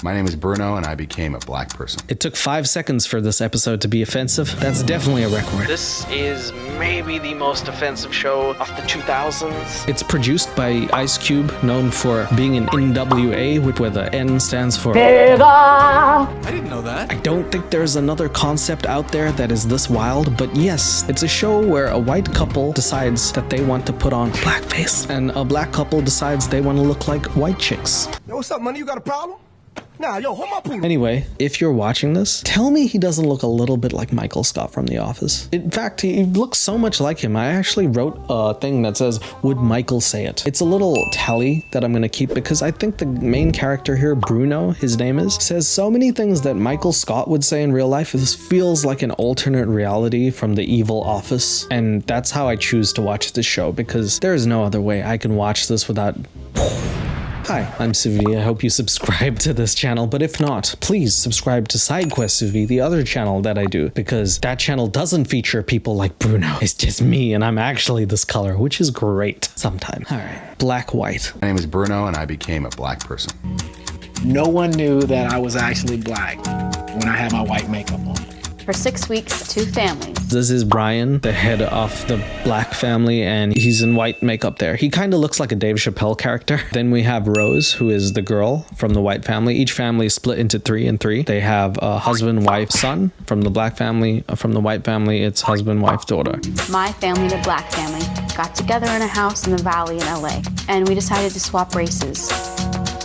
My name is Bruno, and I became a black person. It took 5 seconds for this episode to be offensive. That's definitely a record. This is maybe the most offensive show of the 2000s. It's produced by Ice Cube, known for being in NWA, where the N stands for I didn't know that. I don't think there's another concept out there that is this wild, but yes, it's a show where a white couple decides that they want to put on blackface, and a black couple decides they want to look like white chicks. Yo, what's up, money? You got a problem? Nah, yo, hold my pool. Anyway, if you're watching this, tell me he doesn't look a little bit like Michael Scott from The Office. In fact, he looks so much like him. I actually wrote a thing that says, would Michael say it? It's a little tally that I'm gonna keep because I think the main character here, Bruno, his name is, says so many things that Michael Scott would say in real life. This feels like an alternate reality from the evil Office. And that's how I choose to watch this show because there is no other way I can watch this without... Hi, I'm Suvi. I hope you subscribe to this channel, but if not, please subscribe to SideQuest Suvi, the other channel that I do, because that channel doesn't feature people like Bruno. It's just me, and I'm actually this color, which is great sometimes. All right, black, white. My name is Bruno, and I became a black person. No one knew that I was actually black when I had my white makeup on. For 6 weeks, 2 families. This is Brian, the head of the black family, and he's in white makeup there. He kind of looks like a Dave Chappelle character. Then we have Rose, who is the girl from the white family. Each family is split into 3 and 3. They have a husband, wife, son. From the black family, from the white family, it's husband, wife, daughter. My family, the black family, got together in a house in the valley in LA, and we decided to swap races.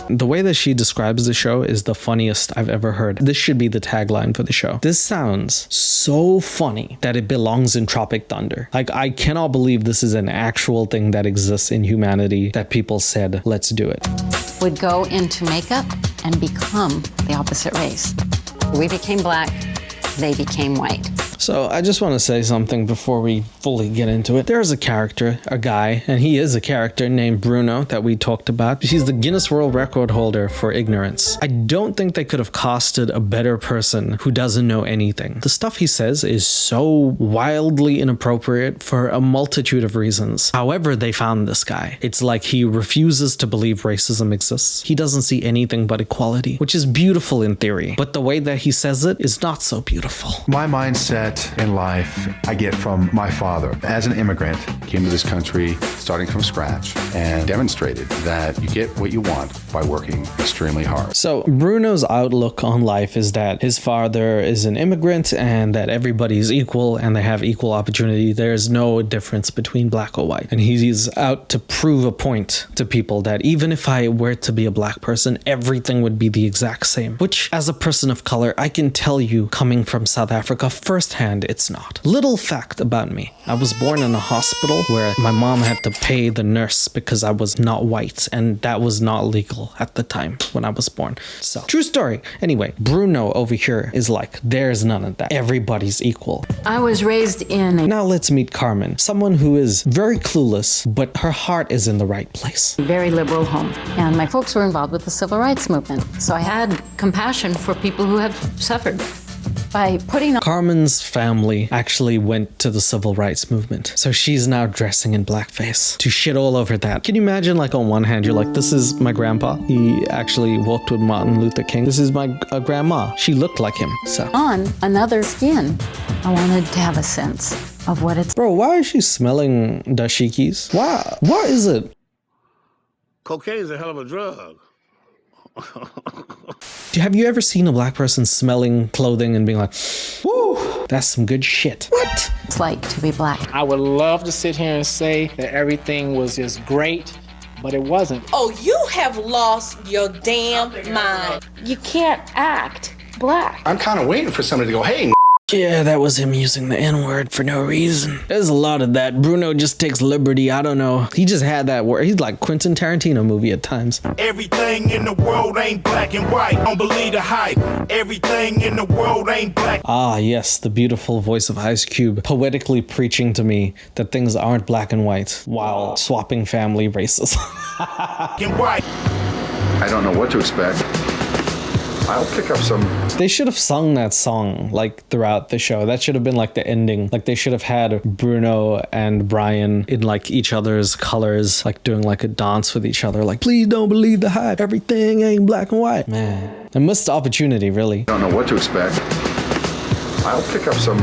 The way that she describes the show is the funniest I've ever heard. This should be the tagline for the show. This sounds so funny that it belongs in Tropic Thunder. Like, I cannot believe this is an actual thing that exists in humanity that people said, let's do it. Would go into makeup and become the opposite race. We became black, they became white. So I just want to say something before we fully get into it. There's a character, a guy, and he is a character named Bruno that we talked about. He's the Guinness World Record holder for ignorance. I don't think they could have casted a better person who doesn't know anything. The stuff he says is so wildly inappropriate for a multitude of reasons. However they found this guy, it's like he refuses to believe racism exists. He doesn't see anything but equality, which is beautiful in theory, but the way that he says it is not so beautiful. My mindset in life I get from my father. As an immigrant, came to this country starting from scratch and demonstrated that you get what you want by working extremely hard. So Bruno's outlook on life is that his father is an immigrant and that everybody's equal and they have equal opportunity. There's no difference between black or white. And he's out to prove a point to people that even if I were to be a black person, everything would be the exact same. Which, as a person of color, I can tell you, coming from South Africa firsthand, it's not. Little fact about me. I was born in a hospital where my mom had to pay the nurse because I was not white, and that was not legal at the time when I was born. So, true story. Anyway, Bruno over here is like, there's none of that. Everybody's equal. I was raised in a Now let's meet Carmen, someone who is very clueless, but her heart is in the right place. very liberal home, and my folks were involved with the civil rights movement. So I had compassion for people who have suffered. By putting on Carmen's family actually went to the civil rights movement, so she's now dressing in blackface to shit all over that. Can you imagine, like, on one hand, you're like, this is my grandpa. He actually walked with Martin Luther King. This is my grandma. She looked like him, so. on another skin, I wanted to have a sense of what it's. Bro, why is she smelling dashikis? Why? What is it? Cocaine's a hell of a drug. Have you ever seen a black person smelling clothing and being like, woo, that's some good shit? What? It's like to be black. I would love to sit here and say that everything was just great, but it wasn't. Oh, you have lost your damn mind. You can't act black. I'm kind of waiting for somebody to go, hey, Yeah, that was him using the N-word for no reason. There's a lot of that. Bruno just takes liberty. I don't know. He just had that word. He's like Quentin Tarantino movie at times. everything in the world ain't black and white. Don't believe the hype. Everything in the world ain't black Ah, yes, the beautiful voice of Ice Cube poetically preaching to me that things aren't black and white while swapping family races. and white. I don't know what to expect. I'll pick up some. They should have sung that song like throughout the show. That should have been like the ending. Like they should have had Bruno and Brian in like each other's colors, like doing like a dance with each other. Like, please don't believe the hype. Everything ain't black and white. Man, a missed opportunity, really. I don't know what to expect. I'll pick up some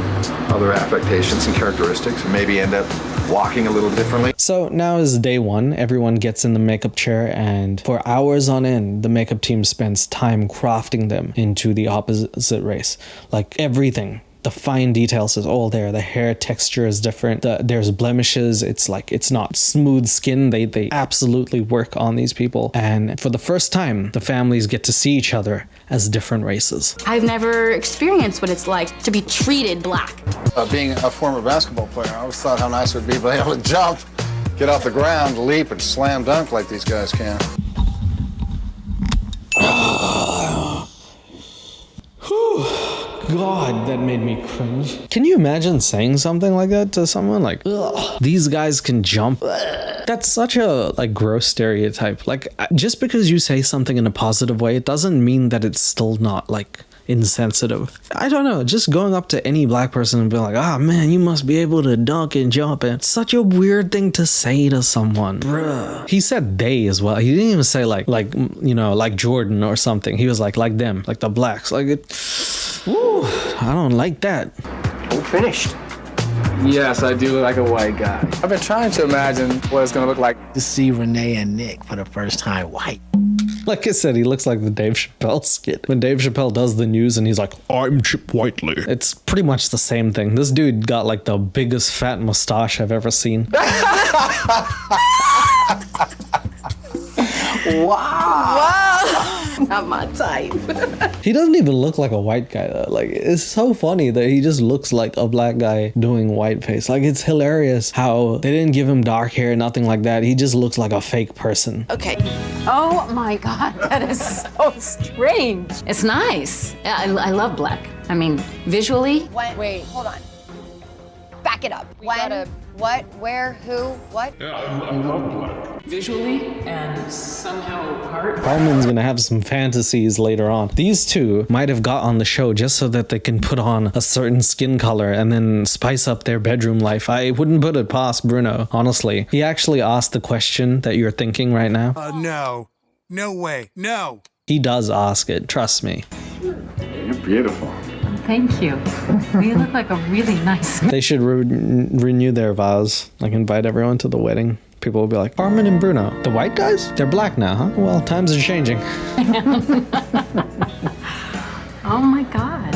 other affectations and characteristics and maybe end up walking a little differently. So now is day one. Everyone gets in the makeup chair, and for hours on end, the makeup team spends time crafting them into the opposite race. Like everything. The fine details is all there. The hair texture is different. There's blemishes. It's like, it's not smooth skin. They absolutely work on these people. And for the first time, the families get to see each other as different races. I've never experienced what it's like to be treated black. Being a former basketball player, I always thought how nice it would be to be able to jump, get off the ground, leap, and slam dunk like these guys can. God, that made me cringe. Can you imagine saying something like that to someone? Like, ugh, these guys can jump. That's such a like gross stereotype. Like, just because you say something in a positive way, it doesn't mean that it's still not like insensitive. I don't know, just going up to any black person and being like, ah, man, you must be able to dunk and jump. It's such a weird thing to say to someone. Bruh. He said they as well. He didn't even say like you know, like Jordan or something. He was like them, like the blacks. Like it. Woo, I don't like that. We're finished. Yes, I do look like a white guy. I've been trying to imagine what it's gonna look like to see Renee and Nick for the first time white. Like I said, he looks like the Dave Chappelle skit. When Dave Chappelle does the news and he's like, I'm Chip Whiteley. It's pretty much the same thing. This dude got like the biggest fat mustache I've ever seen. Wow. Not my type. He doesn't even look like a white guy though. Like, it's so funny that he just looks like a black guy doing whiteface. Like, it's hilarious how they didn't give him dark hair, nothing like that. He just looks like a fake person. Okay. Oh my God, that is so strange. It's nice. I love black. I mean, visually. Wait, hold on. Back it up. What, where, who, what? Yeah, I love black. Visually and somehow heart. Carmen's gonna have some fantasies later on. These two might have got on the show just so that they can put on a certain skin color and then spice up their bedroom life. I wouldn't put it past Bruno, honestly. He actually asked the question that you're thinking right now. No. No way. No. He does ask it, trust me. You're beautiful. Thank you. You look like a really nice man. They should renew their vows. Like, invite everyone to the wedding. People will be like, Carmen and Bruno, the white guys? They're black now, huh? Well, times are changing. Oh my God.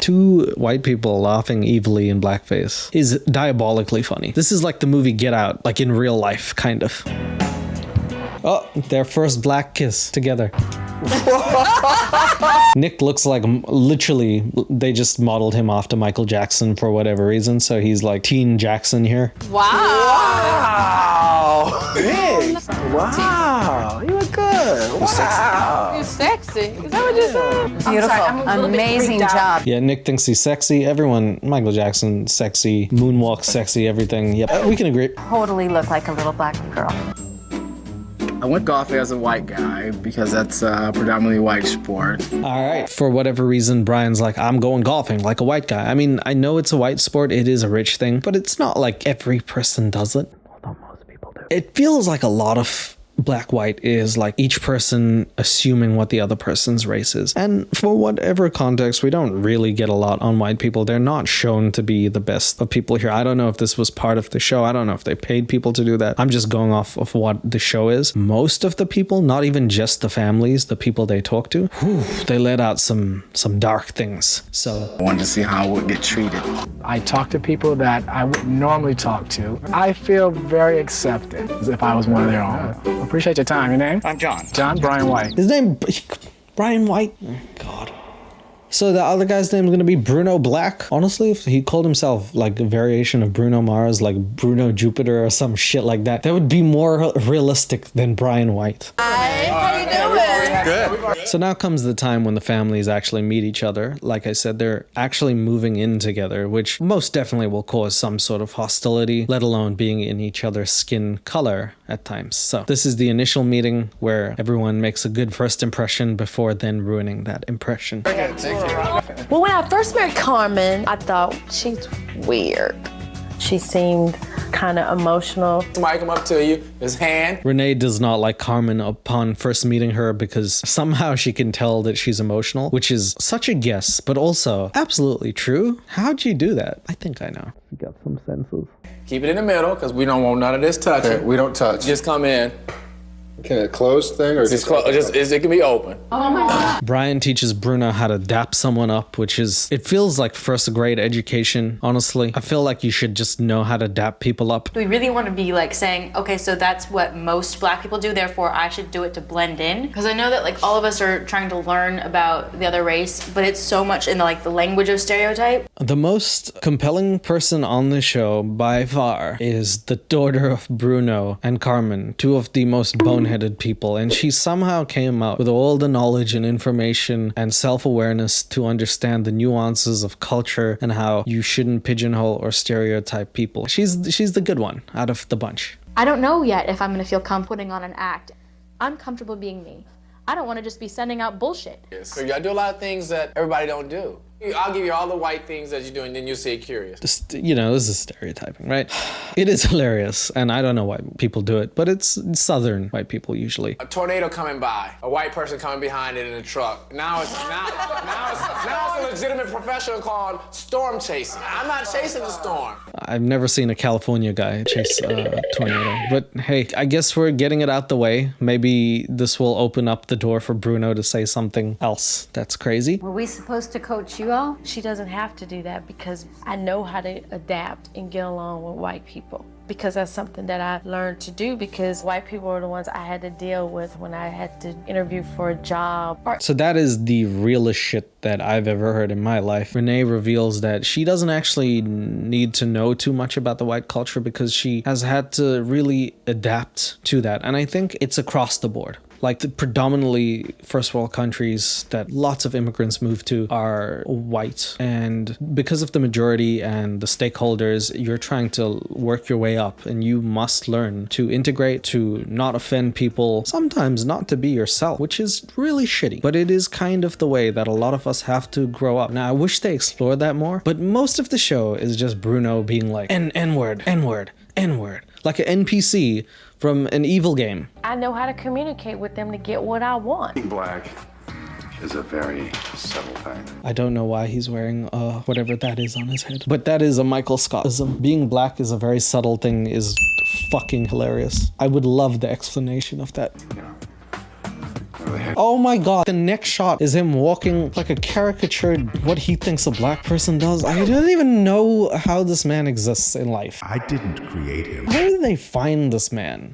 Two white people laughing evilly in blackface is diabolically funny. This is like the movie Get Out, like in real life, kind of. Oh, their first black kiss together. Nick looks like, literally, they just modeled him after Michael Jackson for whatever reason, so he's like Teen Jackson here. Wow. Nick. Wow. You look good. Wow. You're sexy. Is that what you said? Beautiful. Amazing job. Yeah, Nick thinks he's sexy. Everyone, Michael Jackson, sexy. Moonwalk, sexy, everything. Yep, we can agree. Totally look like a little black girl. I went golfing as a white guy because that's a predominantly white sport. All right. For whatever reason, Brian's like, I'm going golfing like a white guy. I mean, I know it's a white sport. It is a rich thing, but it's not like every person does it. Although most people do. It feels like a lot of black-white is like each person assuming what the other person's race is. And for whatever context, we don't really get a lot on white people. They're not shown to be the best of people here. I don't know if this was part of the show. I don't know if they paid people to do that. I'm just going off of what the show is. Most of the people, not even just the families, the people they talk to, they let out some dark things. So I wanted to see how I would get treated. I talk to people that I wouldn't normally talk to. I feel very accepted as if I was one of their own. Appreciate your time. Your name? I'm John. John Brian White. His name, Brian White? Oh, God. So the other guy's name is going to be Bruno Black. Honestly, if he called himself like a variation of Bruno Mars, like Bruno Jupiter or some shit like that, that would be more realistic than Brian White. Hi, how you doing? Good. So now comes the time when the families actually meet each other. Like I said, they're actually moving in together, which most definitely will cause some sort of hostility, let alone being in each other's skin color at times. So this is the initial meeting where everyone makes a good first impression before then ruining that impression. Well, when I first met Carmen, I thought she's weird. She seemed kind of emotional. Somebody come up to you, his hand. Renee does not like Carmen upon first meeting her because somehow she can tell that she's emotional, which is such a guess, but also absolutely true. How'd you do that? I think I know. You got some senses. Keep it in the middle because we don't want none of this touching. Okay, we don't touch. Just come in. Can it close thing or it can be open? Oh my God. Brian teaches Bruno how to dap someone up, which is, it feels like first grade education, honestly. I feel like you should just know how to dap people up. Do we really want to be like saying, okay, so that's what most black people do, therefore I should do it to blend in? Because I know that like all of us are trying to learn about the other race, but it's so much in the language of stereotype. The most compelling person on the show by far is the daughter of Bruno and Carmen, two of the most boneheaded people, and she somehow came up with all the knowledge and information and self-awareness to understand the nuances of culture and how you shouldn't pigeonhole or stereotype people. She's the good one out of the bunch. I don't know yet if I'm going to feel comfortable putting on an act. I'm comfortable being me. I don't want to just be sending out bullshit. So I do a lot of things that everybody don't do. I'll give you all the white things that you do, and then you'll say curious. This is stereotyping, right? It is hilarious, and I don't know why people do it, but it's southern white people usually. A tornado coming by, a white person coming behind it in a truck. Now it's a legitimate profession called storm chasing. I'm not chasing the storm. I've never seen a California guy chase a tornado, but hey, I guess we're getting it out the way. Maybe this will open up the door for Bruno to say something else that's crazy. Were we supposed to coach you all? She doesn't have to do that because I know how to adapt and get along with white people. Because that's something that I learned to do because white people are the ones I had to deal with when I had to interview for a job. So that is the realest shit that I've ever heard in my life. Renee reveals that she doesn't actually need to know too much about the white culture because she has had to really adapt to that. And I think it's across the board. Like the predominantly first world countries that lots of immigrants move to are white. And because of the majority and the stakeholders, you're trying to work your way up and you must learn to integrate, to not offend people, sometimes not to be yourself, which is really shitty. But it is kind of the way that a lot of us have to grow up. Now, I wish they explored that more, but most of the show is just Bruno being like, N-word, N-word, N-word. Like an NPC from an evil game. I know how to communicate with them to get what I want. Being black is a very subtle thing. I don't know why he's wearing whatever that is on his head. But that is a Michael Scottism. Being black is a very subtle thing is fucking hilarious. I would love the explanation of that. Oh my god, the next shot is him walking like a caricatured what he thinks a black person does. I don't even know how this man exists in life. I didn't create him. Where did they find this man?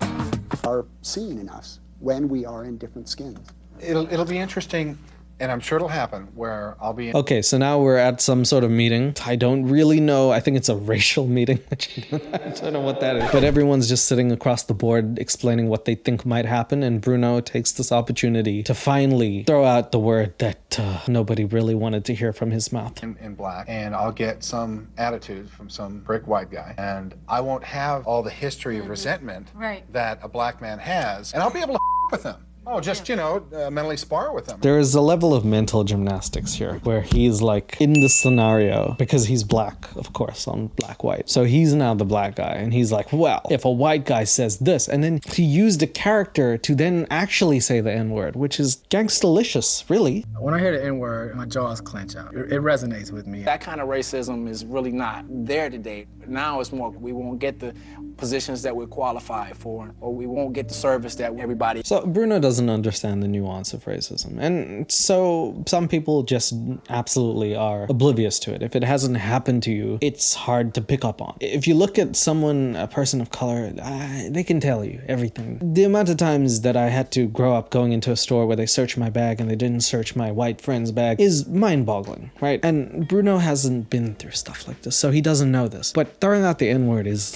Are seen in us when we are in different skins. It'll be interesting, and I'm sure it'll happen, where I'll be in... Okay, so now we're at some sort of meeting. I don't really know. I think it's a racial meeting. I don't know what that is. But everyone's just sitting across the board explaining what they think might happen, and Bruno takes this opportunity to finally throw out the word that nobody really wanted to hear from his mouth. In black, and I'll get some attitude from some brick white guy, and I won't have all the history of resentment that a black man has, and I'll be able to with him. Oh, just, mentally spar with him. There is a level of mental gymnastics here where he's like in the scenario because he's black, of course, on black-white. So he's now the black guy and he's like, well, if a white guy says this, and then he used a character to then actually say the N-word, which is gangstalicious, really. When I hear the N-word, my jaws clench out. It resonates with me. That kind of racism is really not there today. Now it's more, we won't get the positions that we're qualified for, or we won't get the service that everybody... So Bruno doesn't understand the nuance of racism, and so some people just absolutely are oblivious to it. If it hasn't happened to you, it's hard to pick up on. If you look at someone, a person of color, they can tell you everything. The amount of times that I had to grow up going into a store where they searched my bag and they didn't search my white friend's bag is mind-boggling, right? And Bruno hasn't been through stuff like this, so he doesn't know this. But throwing out the N-word is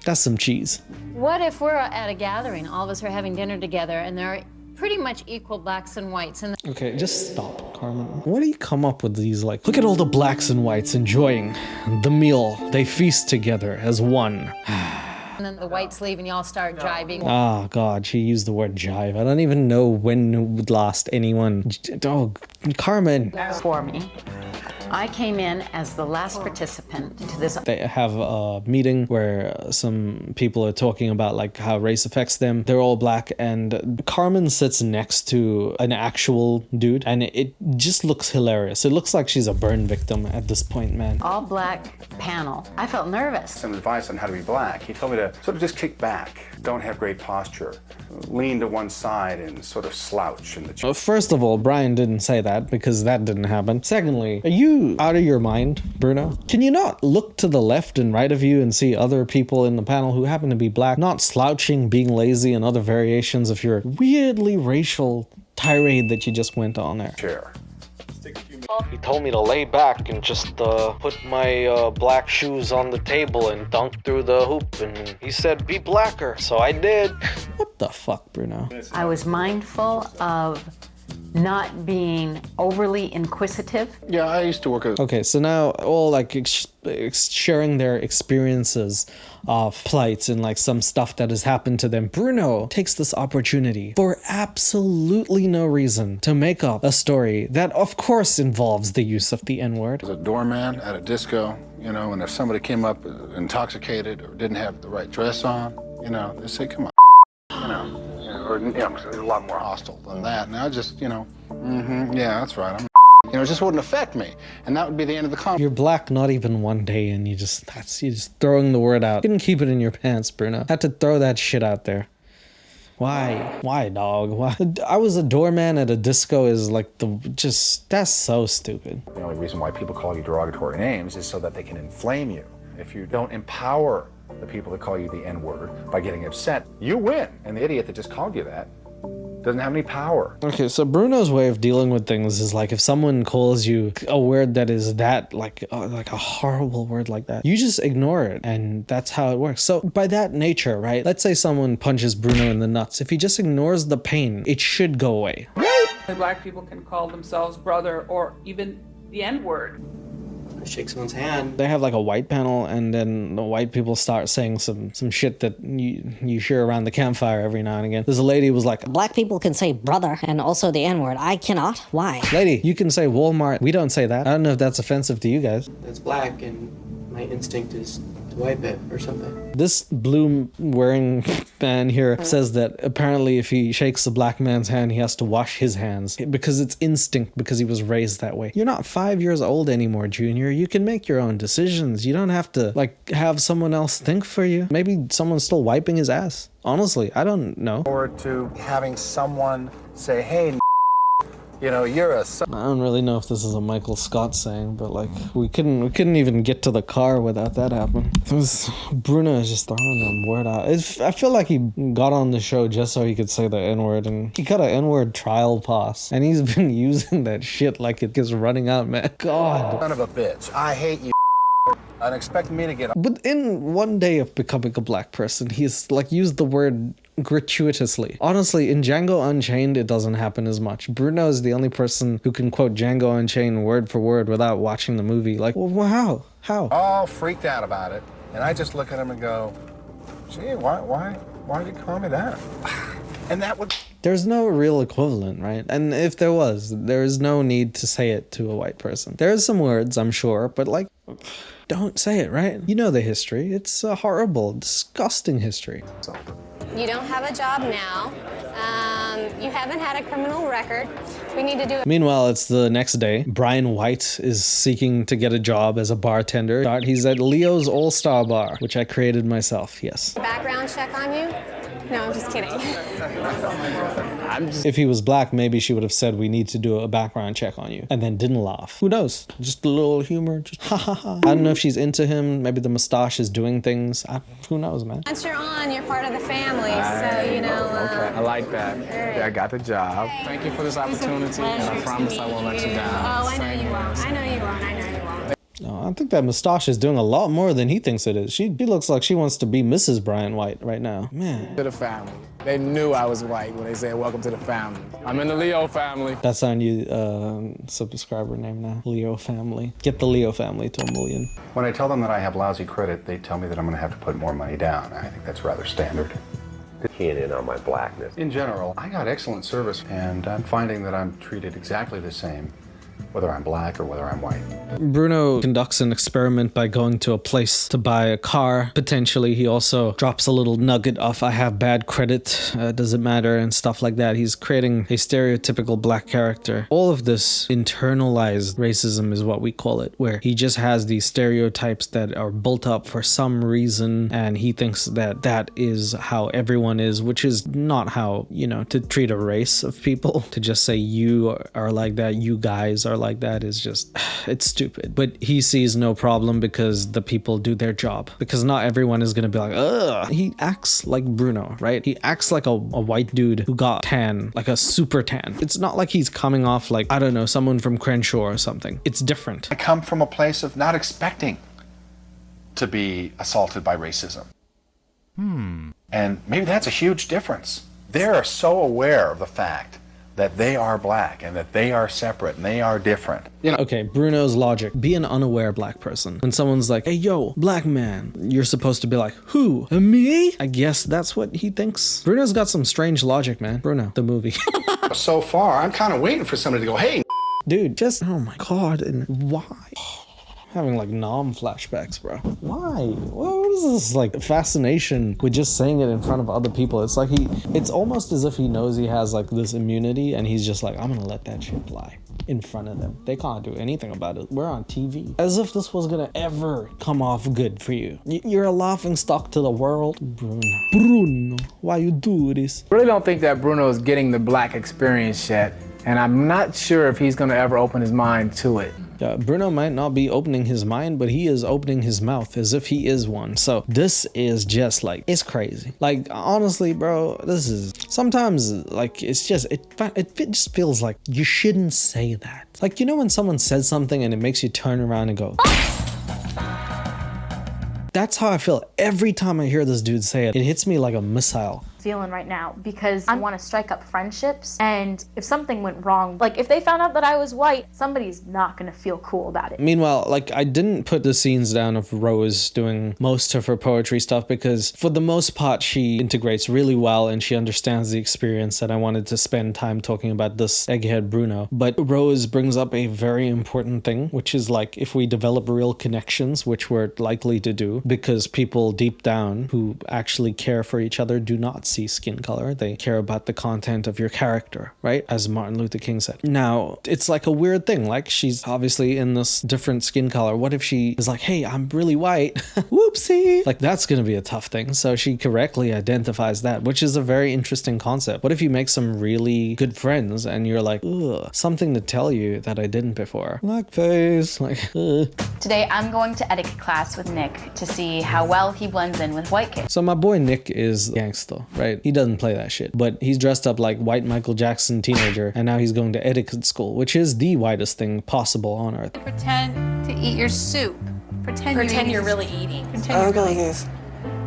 that's some cheese. What if we're at a gathering, all of us are having dinner together, and there are pretty much equal blacks and whites, and Okay, just stop, Carmen. Why do you come up with these, like, look at all the blacks and whites enjoying the meal. They feast together as one. and then the whites leave and y'all start jiving. Oh, God, she used the word jive. I don't even know when last anyone... Oh, Carmen. For me, I came in as the last participant to this. They have a meeting where some people are talking about like how race affects them. They're all black, and Carmen sits next to an actual dude, and it just looks hilarious. It looks like she's a burn victim at this point, man. All black panel. I felt nervous. Some advice on how to be black. He told me to sort of just kick back, don't have great posture, lean to one side and sort of slouch in the chair. First of all, Brian didn't say that because that didn't happen. Secondly, are you out of your mind, Bruno? Can you not look to the left and right of you and see other people in the panel who happen to be black, not slouching, being lazy, and other variations of your weirdly racial tirade that you just went on there? Chair. He told me to lay back and just put my black shoes on the table and dunk through the hoop, and he said be blacker, so I did. What the fuck, Bruno? I was mindful of not being overly inquisitive. Yeah, I used to work at... Okay, so now all like sharing their experiences of plights and like some stuff that has happened to them. Bruno takes this opportunity for absolutely no reason to make up a story that of course involves the use of the N-word. I was a doorman at a disco, you know, and if somebody came up intoxicated or didn't have the right dress on, you know, they say, come on, you know. Or, you know, a lot more hostile than that. And I just, you know, yeah, that's right. You know, it just wouldn't affect me. And that would be the end of the conversation. You're black not even one day, and you're just throwing the word out. You didn't keep it in your pants, Bruno. Had to throw that shit out there. Why? Why, dog? Why? I was a doorman at a disco is like that's so stupid. The only reason why people call you derogatory names is so that they can inflame you. If you don't empower the people that call you the N-word by getting upset, you win. And the idiot that just called you that doesn't have any power. Okay, so Bruno's way of dealing with things is like if someone calls you a word that is that like a horrible word like that, you just ignore it, and that's how it works. So by that nature, right? Let's say someone punches Bruno in the nuts. If he just ignores the pain, it should go away. Black people can call themselves brother or even the N-word. Shake someone's hand. They have like a white panel, and then the white people start saying some shit that you hear around the campfire every now and again. There's a lady who was like, black people can say brother and also the N-word. I cannot. Why? Lady, you can say Walmart. We don't say that. I don't know if that's offensive to you guys. That's black, and my instinct is to wipe it or something. This blue wearing man here says that apparently if he shakes a black man's hand, he has to wash his hands because it's instinct, because he was raised that way. You're not 5 years old anymore, Junior. You can make your own decisions. You don't have to like have someone else think for you. Maybe someone's still wiping his ass. Honestly, I don't know. Or to having someone say, hey, you know, you're a... I don't really know if this is a Michael Scott saying, but like we couldn't even get to the car without that happening. Bruno is just throwing the word out. I feel like he got on the show just so he could say the N-word, and he got an N-word trial pass, and he's been using that shit like it is running out, man. God. Son of a bitch. I hate you. I'd expect me to get... But in one day of becoming a black person, he's like used the word gratuitously. Honestly, in Django Unchained, it doesn't happen as much. Bruno is the only person who can quote Django Unchained word for word without watching the movie. Like, well, how? All freaked out about it, and I just look at him and go, gee, why did you call me that? And that would... There's no real equivalent, right? And if there was, there is no need to say it to a white person. There's some words, I'm sure, but like, don't say it, right? You know the history. It's a horrible, disgusting history. You don't have a job now. You haven't had a criminal record. We need to do it. Meanwhile, it's the next day. Brian White is seeking to get a job as a bartender. He's at Leo's All-Star Bar, which I created myself, yes. Background check on you? No, I'm just kidding. If he was black, maybe she would have said, we need to do a background check on you, and then didn't laugh. Who knows? Just a little humor, just ha ha ha. I don't know if she's into him. Maybe the mustache is doing things. Who knows, man? Once you're on, you're part of the family, so, you know. Okay, I like that. Yeah, I got the job. Thank you for this opportunity, and I promise I won't let you down. Oh, I know you won't. I know you won't. I know you won't. No, I think that mustache is doing a lot more than he thinks it is. She looks like she wants to be Mrs. Brian White right now. Man. To the family. They knew I was white when they said, welcome to the family. I'm in the Leo family. That's our new subscriber name now. Leo family. Get the Leo family to 1 million. When I tell them that I have lousy credit, they tell me that I'm going to have to put more money down. I think that's rather standard. Keying in on my blackness. In general, I got excellent service, and I'm finding that I'm treated exactly the same, whether I'm black or whether I'm white. Bruno conducts an experiment by going to a place to buy a car. Potentially, he also drops a little nugget of, I have bad credit, does it matter, and stuff like that. He's creating a stereotypical black character. All of this internalized racism is what we call it, where he just has these stereotypes that are built up for some reason, and he thinks that that is how everyone is, which is not how, you know, to treat a race of people. To just say you are like that, you guys are like that is just, it's stupid. But he sees no problem because the people do their job. Because not everyone is gonna be like, ugh. He acts like Bruno, right? He acts like a white dude who got tan, like a super tan. It's not like he's coming off like, I don't know, someone from Crenshaw or something. It's different. I come from a place of not expecting to be assaulted by racism. And maybe that's a huge difference. They're so aware of the fact that they are black and that they are separate and they are different. You know. Okay, Bruno's logic. Be an unaware black person. When someone's like, hey, yo, black man, you're supposed to be like, who? Me? I guess that's what he thinks. Bruno's got some strange logic, man. Bruno, the movie. So far, I'm kind of waiting for somebody to go, hey. Dude, just, oh my God, and why? Having like Nam flashbacks, bro. Why? What is this like fascination with just saying it in front of other people? It's like it's almost as if he knows he has like this immunity and he's just like, I'm gonna let that shit fly in front of them. They can't do anything about it. We're on TV. As if this was gonna ever come off good for you. You're a laughing stock to the world. Bruno, why you do this? I really don't think that Bruno is getting the black experience yet. And I'm not sure if he's gonna ever open his mind to it. Bruno might not be opening his mind, but he is opening his mouth as if he is one. So this is just like, it's crazy. Like, honestly, bro, this is sometimes like, it's just, it just feels like you shouldn't say that. Like, you know, when someone says something and it makes you turn around and go, that's how I feel every time I hear this dude say it. It hits me like a missile. Feeling right now because I want to strike up friendships, and if something went wrong, like if they found out that I was white, somebody's not gonna feel cool about it. Meanwhile, like, I didn't put the scenes down of Rose doing most of her poetry stuff because for the most part she integrates really well and she understands the experience, and I wanted to spend time talking about this egghead Bruno. But Rose brings up a very important thing, which is like, if we develop real connections, which we're likely to do, because people deep down who actually care for each other do not see skin color. They care about the content of your character, right? As Martin Luther King said. Now, it's like a weird thing. Like, she's obviously in this different skin color. What if she is like, hey, I'm really white. Whoopsie. Like, that's gonna be a tough thing. So she correctly identifies that, which is a very interesting concept. What if you make some really good friends and you're like, ugh, something to tell you that I didn't before. Blackface. Like, ugh. Today, I'm going to etiquette class with Nick to see how well he blends in with white kids. So my boy Nick is gangsta, right? He doesn't play that shit, but he's dressed up like white Michael Jackson teenager, and now he's going to etiquette school, which is the whitest thing possible on earth. Pretend to eat your soup. Pretend you're really eating.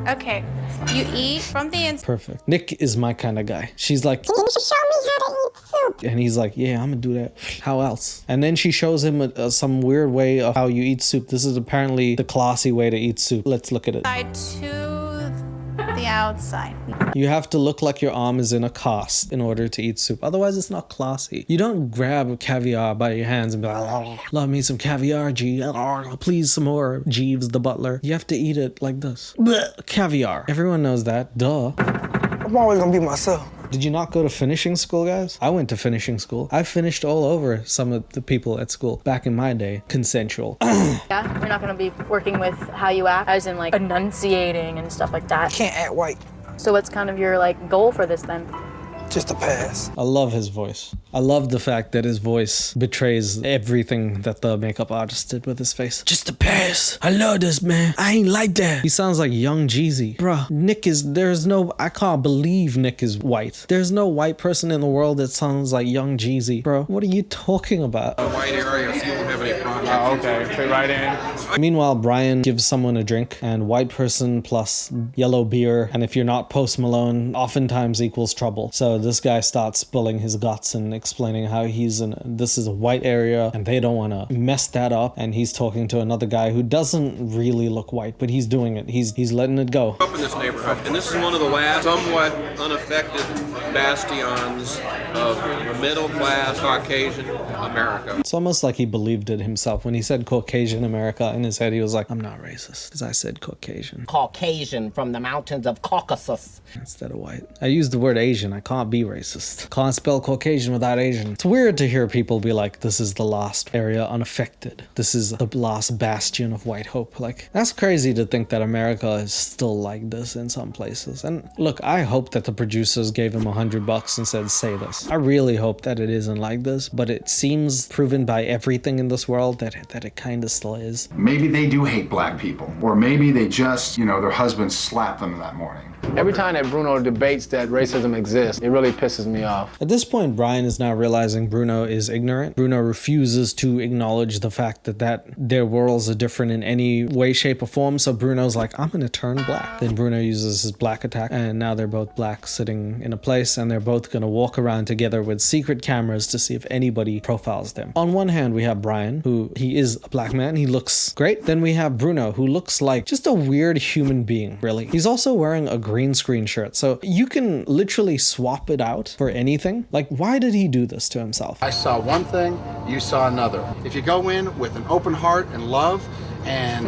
Okay, you eat from the inside. Perfect. Nick is my kind of guy. She's like, you should show me how to eat soup. And he's like, yeah, I'm gonna do that. How else? And then she shows him some weird way of how you eat soup. This is apparently the classy way to eat soup. Let's look at it. Side to the outside. You have to look like your arm is in a cast in order to eat soup. Otherwise, it's not classy. You don't grab caviar by your hands and be like, oh, love me some caviar, G. Oh, please some more, Jeeves the butler. You have to eat it like this. Blech, caviar. Everyone knows that. Duh. I'm always gonna be myself. Did you not go to finishing school, guys? I went to finishing school. I finished all over some of the people at school back in my day. Consensual. Yeah, you're not gonna be working with how you act, as in like enunciating and stuff like that. Can't act white. So what's kind of your like goal for this then? Just a pass. I love his voice. I love the fact that his voice betrays everything that the makeup artist did with his face. Just a pass. I love this, man. I ain't like that. He sounds like young Jeezy. Bruh, I can't believe Nick is white. There's no white person in the world that sounds like young Jeezy. Bro, what are you talking about? White area, so you won't have any problems. Oh, okay. Fit right in. Meanwhile, Brian gives someone a drink, and white person plus yellow beer, and if you're not Post Malone, oftentimes equals trouble. So this guy starts spilling his guts and explaining how this is a white area and they don't want to mess that up, and he's talking to another guy who doesn't really look white, but he's doing it. He's letting it go. Up in this neighborhood, and this is one of the last somewhat unaffected bastions of middle-class Caucasian America. It's almost like he believed it himself. When he said Caucasian America, in his head he was like, I'm not racist, because I said Caucasian. Caucasian from the mountains of Caucasus. Instead of white. I used the word Asian. I can't be racist. Can't spell Caucasian without Asian. It's weird to hear people be like, this is the last area unaffected. This is the last bastion of white hope. Like, that's crazy to think that America is still like this in some places. And look, I hope that the producers gave him $100 and said, say this. I really hope that it isn't like this, but it seems proven by everything in this world that it kind of still is. Maybe they do hate black people, or maybe they just, their husbands slapped them that morning. Every time that Bruno debates that racism exists, it really pisses me off. At this point, Brian is now realizing Bruno is ignorant. Bruno refuses to acknowledge the fact that their worlds are different in any way, shape, or form. So Bruno's like, I'm gonna turn black. Then Bruno uses his black attack, and now they're both black sitting in a place, and they're both gonna walk around together with secret cameras to see if anybody profiles them. On one hand, we have Brian, who he is a black man. He looks great. Then we have Bruno, who looks like just a weird human being, really. He's also wearing a green screen shirt, so you can literally swap it out for anything. Like, why did he do this to himself? I saw one thing, you saw another. If you go in with an open heart and love, and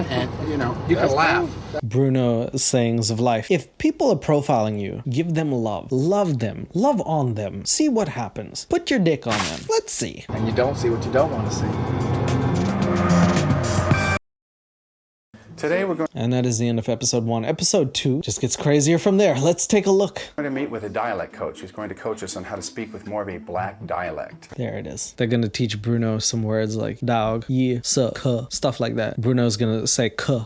you can laugh. Bruno's sayings of life. If people are profiling you, give them love. Love them. Love on them. See what happens. Put your dick on them. Let's see. And you don't see what you don't want to see. Today we're going And that is the end of episode 1. Episode 2 just gets crazier from there. Let's take a look. to meet with a dialect coach who's going to coach us on how to speak with more of a black dialect. There it is. They're going to teach Bruno some words like dog, yeah, suh, cuh, stuff like that. Bruno's going to say cuh.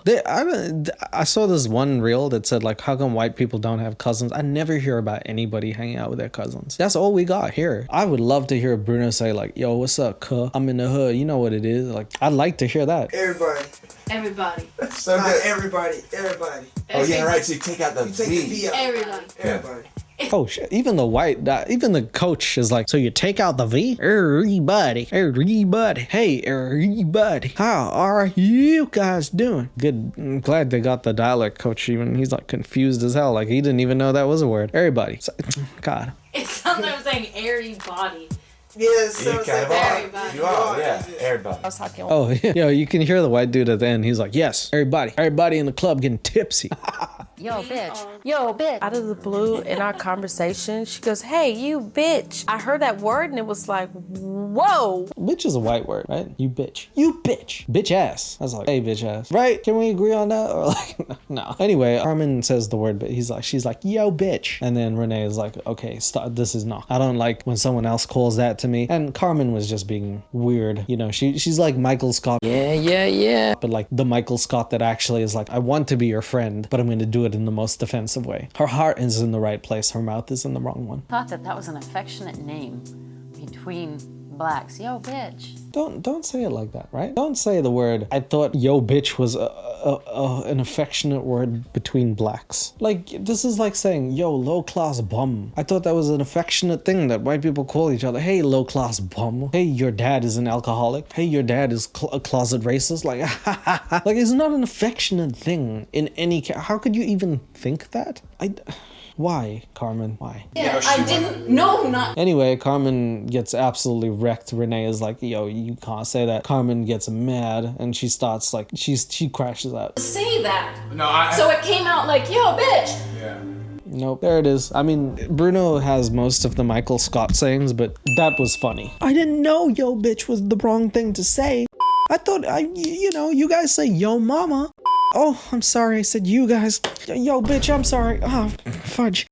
I saw this one reel that said, like, how come white people don't have cousins? I never hear about anybody hanging out with their cousins. That's all we got here. I would love to hear Bruno say, like, yo, what's up, cuh? I'm in the hood. You know what it is. Like, I'd like to hear that. Everybody. Everybody. So good. Everybody. Oh yeah, right. So you take out the You take V. the V out. Everybody. Everybody. Oh shit, even the coach is like, so you take out the V? Everybody. Hey, everybody. How are you guys doing? Good. I'm glad they got the dialect coach even. He's like confused as hell. Like he didn't even know that was a word. Everybody. God. It sounds like I'm saying airy body. Yes, You kind of are. You are, yeah. Everybody. I was talking. Oh, yeah. Yo, you can hear the white dude at the end. He's like, yes, everybody in the club getting tipsy. Yo, bitch. Yo, bitch. Out of the blue, in our conversation, she goes, hey, you bitch. I heard that word and it was like, whoa. Bitch is a white word, right? You bitch. You bitch. Bitch ass. I was like, hey, bitch ass. Right? Can we agree on that? Or like, no. Anyway, Carmen says the word, but she's like, yo, bitch. And then Renee is like, okay, stop. This is not. I don't like when someone else calls that to me. And Carmen was just being weird. You know, she's like Michael Scott. Yeah. But like the Michael Scott that actually is like, I want to be your friend, but I'm going to do it in the most defensive way. Her heart is in the right place. Her mouth is in the wrong one. Thought that was an affectionate name between blacks. Yo, bitch. Don't say it like that, right? Don't say the word. I thought yo bitch was an affectionate word between blacks. Like, this is like saying yo low class bum. I thought that was an affectionate thing that white people call each other. Hey, low class bum. Hey, your dad is an alcoholic. Hey, your dad is a closet racist. Like, like it's not an affectionate thing in any how could you even think that? Why, Carmen? Why? Yeah, I didn't. No, not. Anyway, Carmen gets absolutely wrecked. Renee is like, yo, you can't say that. Carmen gets mad and she starts like, she crashes out. Say that. No, so it came out like, yo, bitch. Yeah. Nope, there it is. I mean, Bruno has most of the Michael Scott sayings, but that was funny. I didn't know yo bitch was the wrong thing to say. I thought, you guys say yo mama. Oh, I'm sorry, I said you guys. Yo, bitch, I'm sorry. Oh, fudge.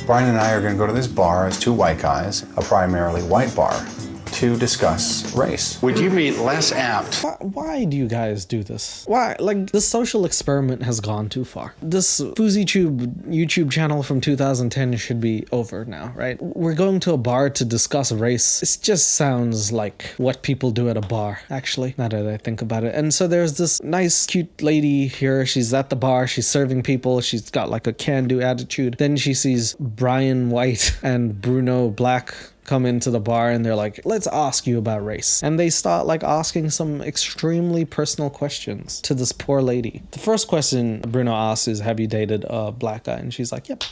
Brian and I are going to go to this bar as two white guys, a primarily white bar, to discuss race. Would you be less apt? Why do you guys do this? Why? Like, the social experiment has gone too far. This FouseyTube YouTube channel from 2010 should be over now, right? We're going to a bar to discuss race. It just sounds like what people do at a bar, actually, now that I think about it. And so there's this nice, cute lady here. She's at the bar. She's serving people. She's got like a can-do attitude. Then she sees Brian White and Bruno Black come into the bar and they're like, let's ask you about race. And they start like asking some extremely personal questions to this poor lady. The first question Bruno asks is, have you dated a black guy? And she's like, yep.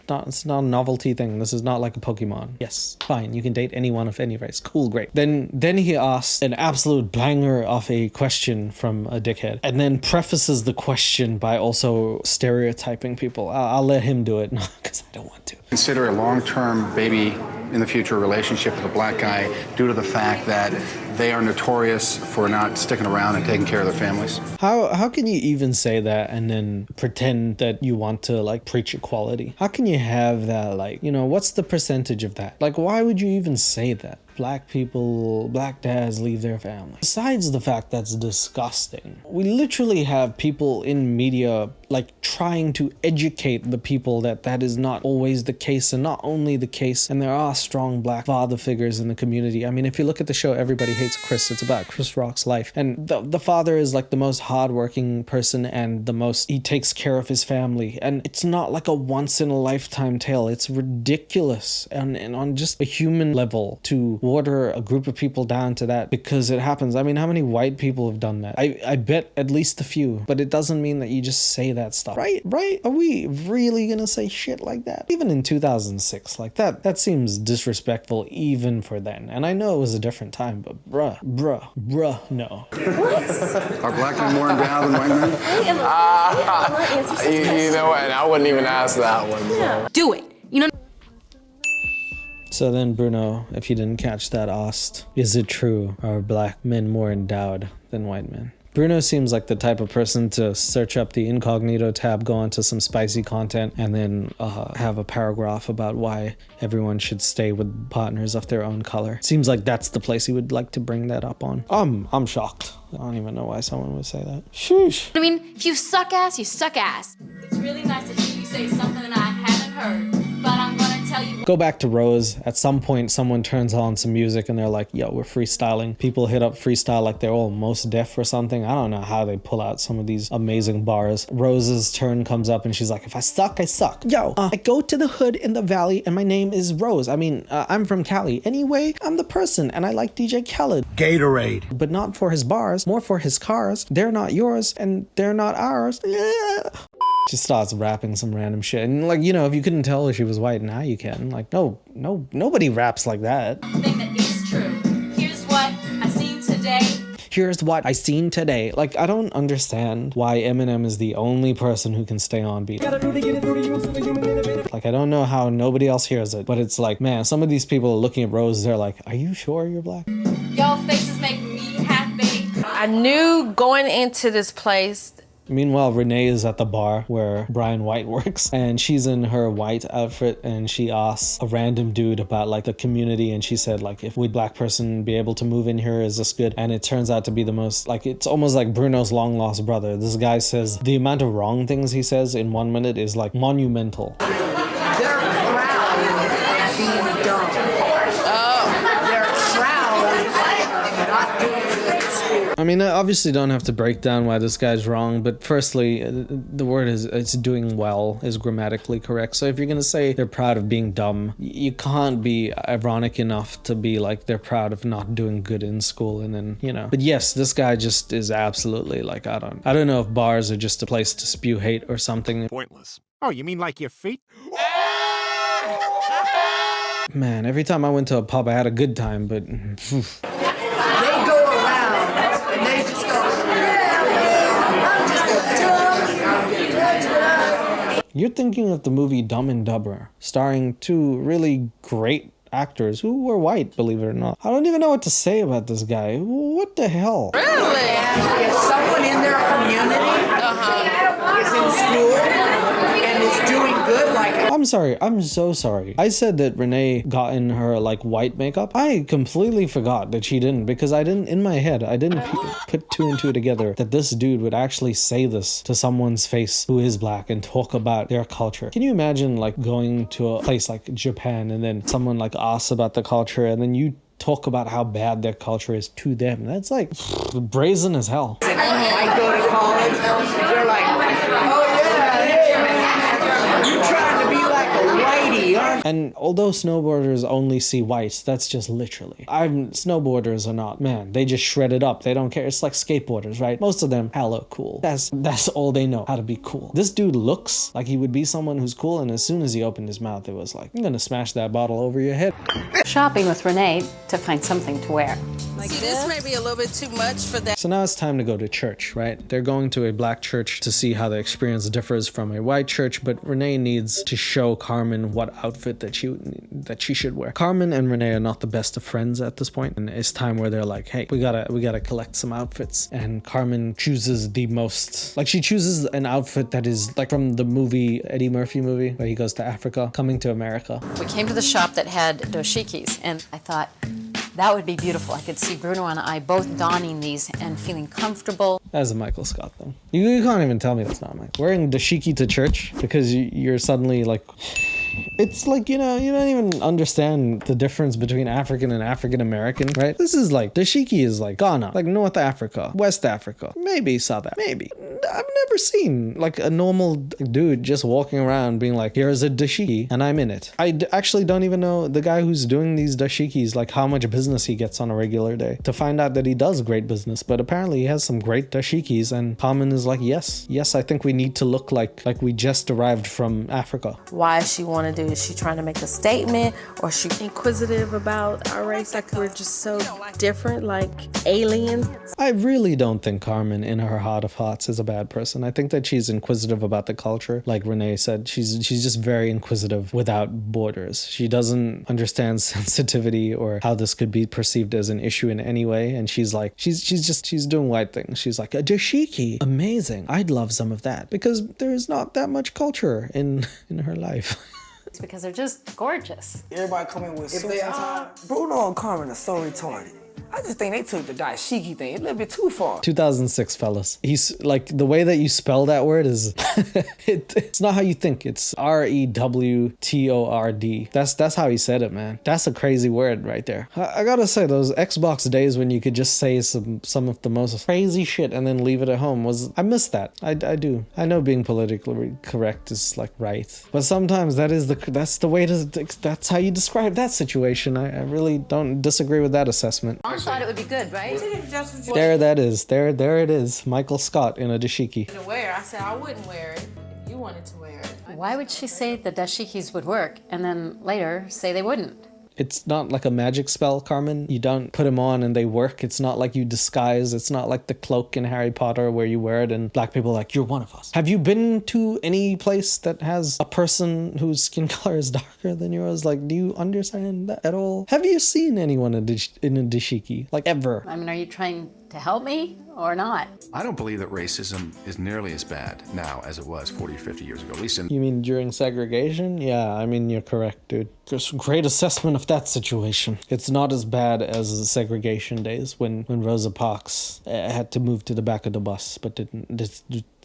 It's not a novelty thing. This is not like a Pokemon. Yes, fine. You can date anyone of any race. Cool, great. Then he asks an absolute banger of a question from a dickhead, and then prefaces the question by also stereotyping people. I'll let him do it because I don't want to. Consider a long-term baby in the future relationship with a black guy due to the fact that they are notorious for not sticking around and taking care of their families. How can you even say that and then pretend that you want to like preach equality? How can you have that, like, you know, what's the percentage of that? Like, why would you even say that? Black people, black dads leave their family. Besides the fact that's disgusting, we literally have people in media like trying to educate the people that is not always the case, and not only the case, and there are strong black father figures in the community. I mean, if you look at the show Everybody Hates Chris, it's about Chris Rock's life, and the father is like the most hardworking person and the most, he takes care of his family, and it's not like a once in a lifetime tale. It's ridiculous and on just a human level to water a group of people down to that because it happens. I mean, how many white people have done that? I bet at least a few, but it doesn't mean that you just say that stuff. Right? Are we really gonna say shit like that? Even in 2006, like that seems disrespectful even for then. And I know it was a different time, but bruh, no. Are black men more endowed than white men? You know what? I wouldn't even ask that one. So. Do it. You know. So then Bruno, if you didn't catch that, asked, is it true? Are black men more endowed than white men? Bruno seems like the type of person to search up the incognito tab, go onto some spicy content, and then have a paragraph about why everyone should stay with partners of their own color. Seems like that's the place he would like to bring that up on. I'm shocked. I don't even know why someone would say that. Sheesh. I mean, if you suck ass, you suck ass. It's really nice to hear you say something that I haven't heard, but I'm gonna tell you. Go back to Rose. At some point, someone turns on some music and they're like, yo, we're freestyling. People hit up freestyle like they're all most deaf or something. I don't know how they pull out some of these amazing bars. Rose's turn comes up and she's like, if I suck, I suck. Yo, I go to the hood in the valley and my name is Rose. I mean, I'm from Cali. Anyway, I'm the person and I like DJ Khaled. Gatorade. But not for his bars, more for his cars. They're not yours and they're not ours. Yeah. She starts rapping some random shit. And like, you know, if you couldn't tell she was white, now you can. Like, nobody raps like that. Thing that is true. Here's what I seen today. Here's what I seen today. Like, I don't understand why Eminem is the only person who can stay on beat. Like, I don't know how nobody else hears it, but it's like, man, some of these people are looking at Rose, they're like, are you sure you're black? Y'all faces make me happy. I knew going into this place. Meanwhile, Renee is at the bar where Brian White works, and she's in her white outfit, and she asks a random dude about like the community, and she said like, if would black person be able to move in here, is this good? And it turns out to be the most, like, it's almost like Bruno's long lost brother. This guy says the amount of wrong things he says in 1 minute is like monumental. They're proud of being dumb. They're proud of not doing good in school. I mean, I obviously don't have to break down why this guy's wrong, but firstly, the word is, it's doing well is grammatically correct. So if you're gonna say they're proud of being dumb, you can't be ironic enough to be like they're proud of not doing good in school, and then, you know. But yes, this guy just is absolutely like, I don't know if bars are just a place to spew hate or something. Pointless. Oh, you mean like your feet? Man, every time I went to a pub, I had a good time, but You're thinking of the movie Dumb and Dumber, starring two really great actors who were white, believe it or not. I don't even know what to say about this guy. What the hell? Really? If someone in their community is in school and is doing good like I'm sorry. I'm so sorry. I said that Renee got in her like white makeup. I completely forgot that she didn't, because I didn't, in my head, I didn't put two and two together that this dude would actually say this to someone's face who is black and talk about their culture. Can you imagine like going to a place like Japan and then someone like asks about the culture and then you talk about how bad their culture is to them? That's like brazen as hell. I go to college, they're like, oh yeah, hey, you trying to be like a whitey, aren't you? And although snowboarders only see whites, that's just literally. Snowboarders are not, man, they just shred it up. They don't care. It's like skateboarders, right? Most of them hella cool. That's all they know, how to be cool. This dude looks like he would be someone who's cool, and as soon as he opened his mouth, it was like, I'm gonna smash that bottle over your head. Shopping with Renee to find something to wear. See, this may be a little bit too much for that. So now it's time to go to church, right? They're going to a black church to see how the experience differs from a white church, but Renee needs to show Carmen what outfit that she should wear. Carmen and Renee are not the best of friends at this point, and it's time where they're like, hey, we gotta collect some outfits. And Carmen chooses the most, like, she chooses an outfit that is like from the movie, Eddie Murphy movie, where he goes to Africa, Coming to America. We came to the shop that had dashikis, and I thought, that would be beautiful. I could see Bruno and I both donning these and feeling comfortable. That's a Michael Scott though. You can't even tell me that's not Michael. Wearing dashiki to church because you're suddenly like... It's like, you don't even understand the difference between African and African American, right? This is like, dashiki is like Ghana, like North Africa, West Africa, maybe South Africa, maybe. I've never seen like a normal dude just walking around being like, here's a dashiki and I'm in it. I actually don't even know the guy who's doing these dashikis, like how much business he gets on a regular day, to find out that he does great business, but apparently he has some great dashikis, and Carmen is like, yes, I think we need to look like we just arrived from Africa. Why is she want to do? Is she trying to make a statement, or is she inquisitive about our race? Like we're just so different, like aliens. I really don't think Carmen, in her heart of hearts, is a bad person. I think that she's inquisitive about the culture. Like Renee said, she's just very inquisitive without borders. She doesn't understand sensitivity or how this could be perceived as an issue in any way. And she's like, she's doing white things. She's like, a dashiki, amazing. I'd love some of that, because there's not that much culture in her life. It's because they're just gorgeous. Everybody come in with suits and ties. Bruno and Carmen are so retarded. I just think they took the dashiki thing a little bit too far. 2006, fellas. He's like, the way that you spell that word is, it's not how you think. It's REWTORD. That's how he said it, man. That's a crazy word right there. I gotta say, those Xbox days when you could just say some of the most crazy shit and then leave it at home I miss that. I do. I know being politically correct is like right, but sometimes that's the way that's how you describe that situation. I really don't disagree with that assessment. I thought it would be good, right? There that is. There it is. Michael Scott in a dashiki. I said I wouldn't wear it if you wanted to wear it. Why would she say the dashikis would work and then later say they wouldn't? It's not like a magic spell, Carmen. You don't put them on and they work. It's not like you disguise. It's not like the cloak in Harry Potter where you wear it and black people are like, you're one of us. Have you been to any place that has a person whose skin color is darker than yours? Like, do you understand that at all? Have you seen anyone in a dashiki? Like, ever? I mean, are you trying to help me or not? I don't believe that racism is nearly as bad now as it was 40 or 50 years ago, at least in... You mean during segregation? Yeah, I mean, you're correct, dude. There's a great assessment of that situation. It's not as bad as the segregation days when Rosa Parks had to move to the back of the bus, but didn't.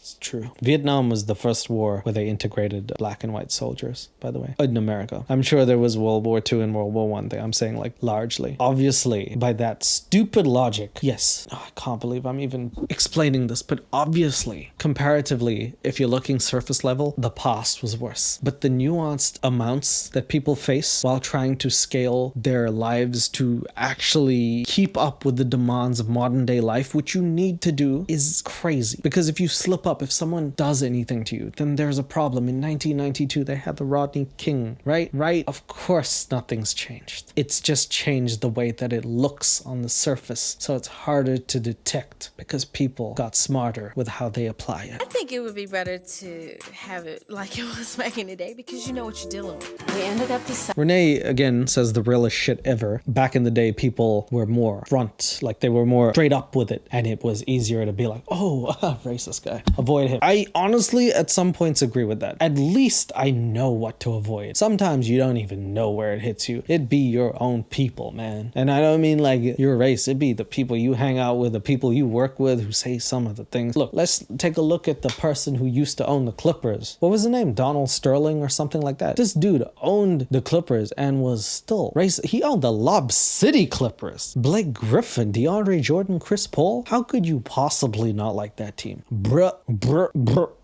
It's true. Vietnam was the first war where they integrated black and white soldiers, by the way, in America. I'm sure there was World War II and World War I thing. I'm saying like largely. Obviously, by that stupid logic, yes. Oh, I can't believe I'm even explaining this, but obviously, comparatively, if you're looking surface level, the past was worse. But the nuanced amounts that people face while trying to scale their lives to actually keep up with the demands of modern day life, which you need to do, is crazy. Because if you slip up, if someone does anything to you, then there's a problem. In 1992, they had the Rodney King, right? Of course, nothing's changed. It's just changed the way that it looks on the surface. So it's harder to detect because people got smarter with how they apply it. I think it would be better to have it like it was back in the day because you know what you're dealing with. We ended up deciding. Renee, again, says the realest shit ever. Back in the day, people were more front, like they were more straight up with it. And it was easier to be like, oh, racist guy. avoid him. I honestly, at some points, agree with that. At least I know what to avoid. Sometimes you don't even know where it hits you. It'd be your own people, man. And I don't mean like your race. It'd be the people you hang out with, the people you work with who say some of the things. Look, let's take a look at the person who used to own the Clippers. What was his name? Donald Sterling or something like that. This dude owned the Clippers and was still racist. He owned the Lob City Clippers. Blake Griffin, DeAndre Jordan, Chris Paul. How could you possibly not like that team? Bruh.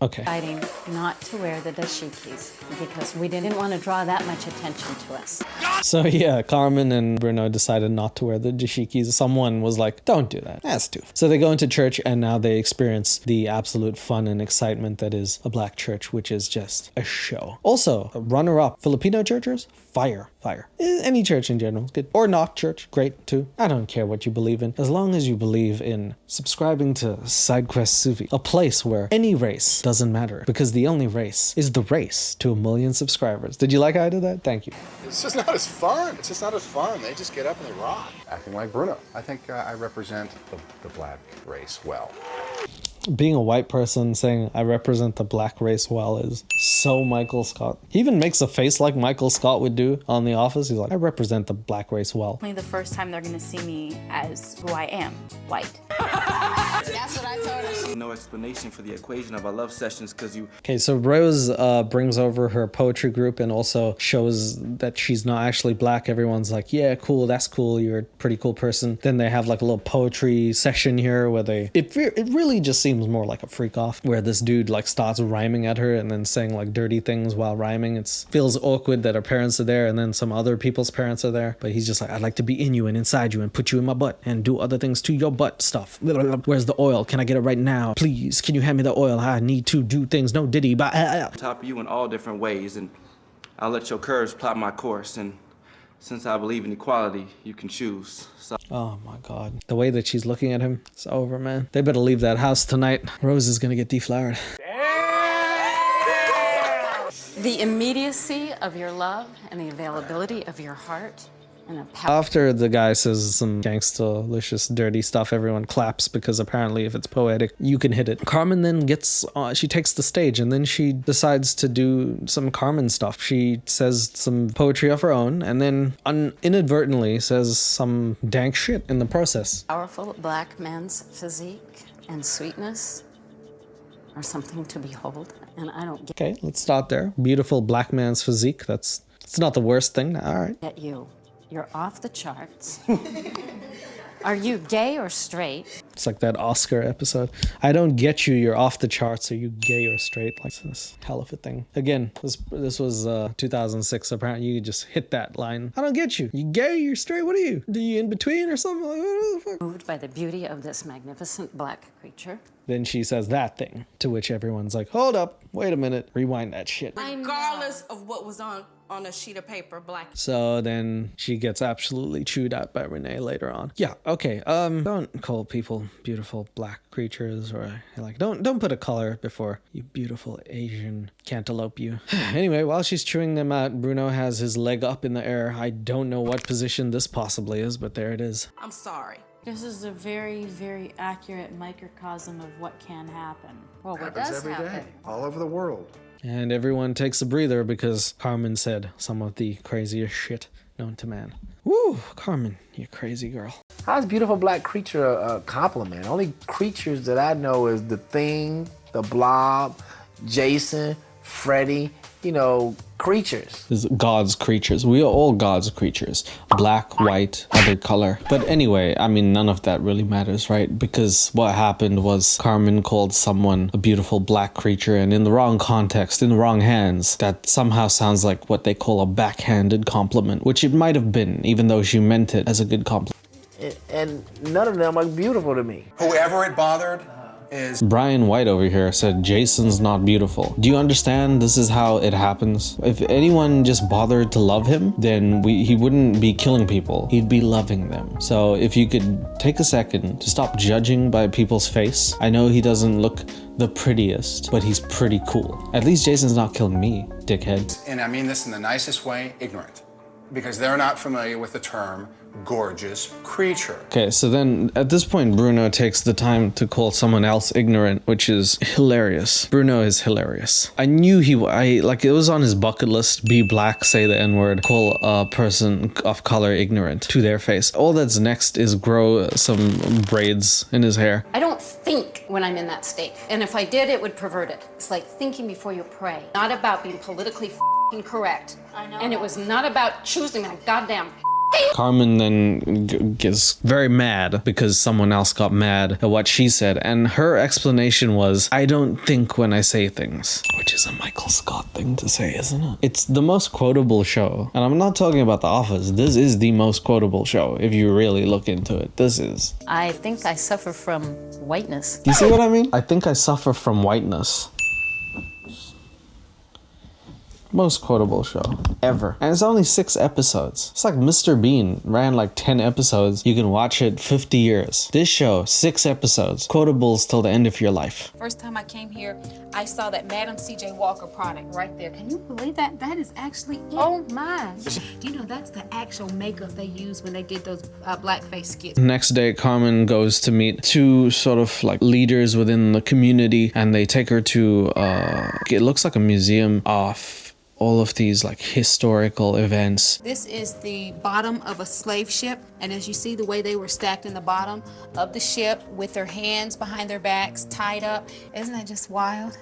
Okay. Deciding not to wear the dashikis because we didn't want to draw that much attention to us. So yeah, Carmen and Bruno decided not to wear the dashikis. Someone was like, don't do that. That's stupid. So they go into church and now they experience the absolute fun and excitement that is a black church, which is just a show. Also, runner-up, Filipino churches, fire. Any church in general is good. Or not church, great too. I don't care what you believe in, as long as you believe in subscribing to SideQuest Suvi, a place where any race doesn't matter, because the only race is the race to 1 million subscribers. Did you like how I did that? Thank you. It's just not as fun. It's just not as fun. They just get up and they rock. Acting like Bruno. I think I represent the black race well. Being a white person saying I represent the black race well is so Michael Scott. He even makes a face like Michael Scott would do on The Office. He's like, I represent the black race well. Only the first time they're gonna see me as who I am, white. That's what I told her. No explanation for the equation of our love sessions because you... Okay, so Rose brings over her poetry group and also shows that she's not actually black. Everyone's like, yeah, cool, that's cool, you're a pretty cool person. Then they have like a little poetry session here where it really just seems more like a freak off, where this dude like starts rhyming at her and then saying like dirty things while rhyming. It feels awkward that her parents are there and then some other people's parents are there, but he's just like, I'd like to be in you and inside you and put you in my butt and do other things to your butt stuff. Where's the oil? Can I get it right now? Please, can you hand me the oil? I need to do things. No diddy, but top you in all different ways, and I'll let your curves plot my course, and since I believe in equality, you can choose. So oh my god. The way that she's looking at him, it's over, man. They better leave that house tonight. Rose is gonna get deflowered. The immediacy of your love and the availability of your heart. After the guy says some gangsta-licious dirty stuff, everyone claps because apparently if it's poetic, you can hit it. Carmen then she takes the stage and then she decides to do some Carmen stuff. She says some poetry of her own and then inadvertently says some dank shit in the process. Powerful black man's physique and sweetness are something to behold, and I don't get. Okay, let's start there. Beautiful black man's physique. It's not the worst thing. All right. Get you. You're off the charts. Are you gay or straight? It's like that Oscar episode. I don't get you, you're off the charts. Are you gay or straight? Like this hell of a thing. Again, this was 2006. Apparently you could just hit that line. I don't get you. You gay, you're straight, what are you? Are you in between or something? Like, what the fuck? Moved by the beauty of this magnificent black creature. Then she says that thing, to which everyone's like, hold up, wait a minute, rewind that shit. Regardless of what was on a sheet of paper, black. So then she gets absolutely chewed out by Renee later on. Yeah, okay, don't call people beautiful black creatures, or like, don't put a color before you beautiful Asian cantaloupe you. Anyway, while she's chewing them out, Bruno has his leg up in the air. I don't know what position this possibly is, but there it is. I'm sorry. This is a very, very accurate microcosm of what can happen. Well, what happens does every happen? day, all over the world. And everyone takes a breather because Carmen said some of the craziest shit known to man. Woo, Carmen, you crazy girl. How's beautiful black creature a compliment? Only creatures that I know is the Thing, the Blob, Jason, Freddy, creatures. This is God's creatures. We are all God's creatures. Black, white, other color. But anyway, I mean, none of that really matters, right? Because what happened was Carmen called someone a beautiful black creature, and in the wrong context, in the wrong hands, that somehow sounds like what they call a backhanded compliment, which it might have been, even though she meant it as a good compliment. And none of them are beautiful to me. Whoever it bothered is... Brian White over here said Jason's not beautiful. Do you understand this is how it happens? If anyone just bothered to love him, then he wouldn't be killing people. He'd be loving them. So if you could take a second to stop judging by people's face. I know he doesn't look the prettiest, but he's pretty cool. At least Jason's not killing me, dickhead. And I mean this in the nicest way, ignorant. Because they're not familiar with the term gorgeous creature. Okay, so then at this point, Bruno takes the time to call someone else ignorant, which is hilarious. Bruno is hilarious. I knew like it was on his bucket list, be black, say the N-word, call a person of color ignorant to their face. All that's next is grow some braids in his hair. I don't think when I'm in that state. And if I did, it would pervert it. It's like thinking before you pray. Not about being politically correct. I know. And it was not about choosing that goddamn Carmen then gets very mad because someone else got mad at what she said, and her explanation was, I don't think when I say things. Which is a Michael Scott thing to say, isn't it? It's the most quotable show, and I'm not talking about The Office. This is the most quotable show, if you really look into it. This is. I think I suffer from whiteness. You see what I mean? I think I suffer from whiteness. Most quotable show ever. And it's only 6 episodes. It's like Mr. Bean ran like 10 episodes. You can watch it 50 years. This show, 6 episodes. Quotables till the end of your life. First time I came here, I saw that Madam C.J. Walker product right there. Can you believe that? That is actually it. Oh my. Do you know that's the actual makeup they used when they did those blackface skits? Next day, Carmen goes to meet 2 sort of like leaders within the community, and they take her to, it looks like a museum of all of these like historical events. This is the bottom of a slave ship, and as you see the way they were stacked in the bottom of the ship with their hands behind their backs tied up, isn't that just wild?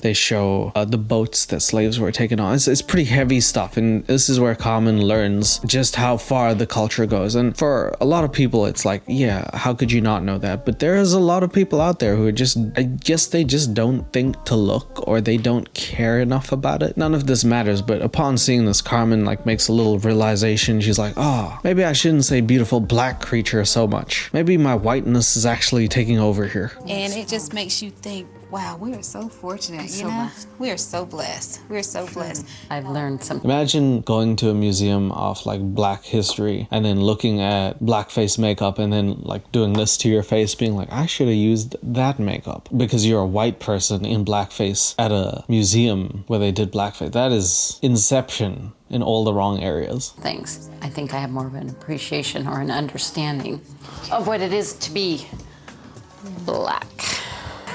They show the boats that slaves were taken on. It's pretty heavy stuff, and this is where Carmen learns just how far the culture goes. And for a lot of people, it's like, yeah, how could you not know that? But there's a lot of people out there who are just, I guess they just don't think to look, or they don't care enough about it. None of this matters, but upon seeing this, Carmen like makes a little realization. She's like, oh, maybe I shouldn't say beautiful black creature so much. Maybe my whiteness is actually taking over here. And it just makes you think, wow, we are so fortunate, you know? We are so blessed. We are so blessed. I've learned something. Imagine going to a museum of like black history and then looking at blackface makeup and then like doing this to your face, being like, I should have used that makeup because you're a white person in blackface at a museum where they did blackface. That is Inception in all the wrong areas. Things. I think I have more of an appreciation or an understanding of what it is to be black.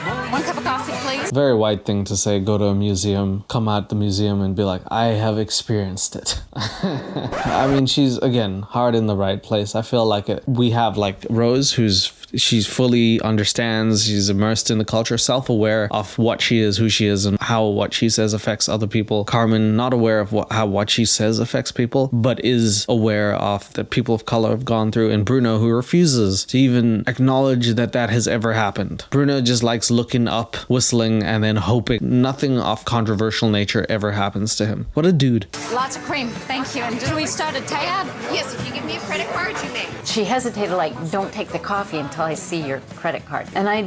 1 cup of coffee, please. Very white thing to say, go to a museum, come out the museum and be like, I have experienced it. I mean, she's, again, hard in the right place. I feel like we have like Rose, she's fully understands, she's immersed in the culture, self-aware of what she is, who she is, and how what she says affects other people. Carmen, not aware of how what she says affects people, but is aware of that people of color have gone through. And Bruno, who refuses to even acknowledge that has ever happened. Bruno just likes looking up, whistling, and then hoping nothing of controversial nature ever happens to him. What a dude. Lots of cream, thank you. And do we start a tab? Yes, if you give me a credit card, you may. She hesitated like, don't take the coffee until I see your credit card. And I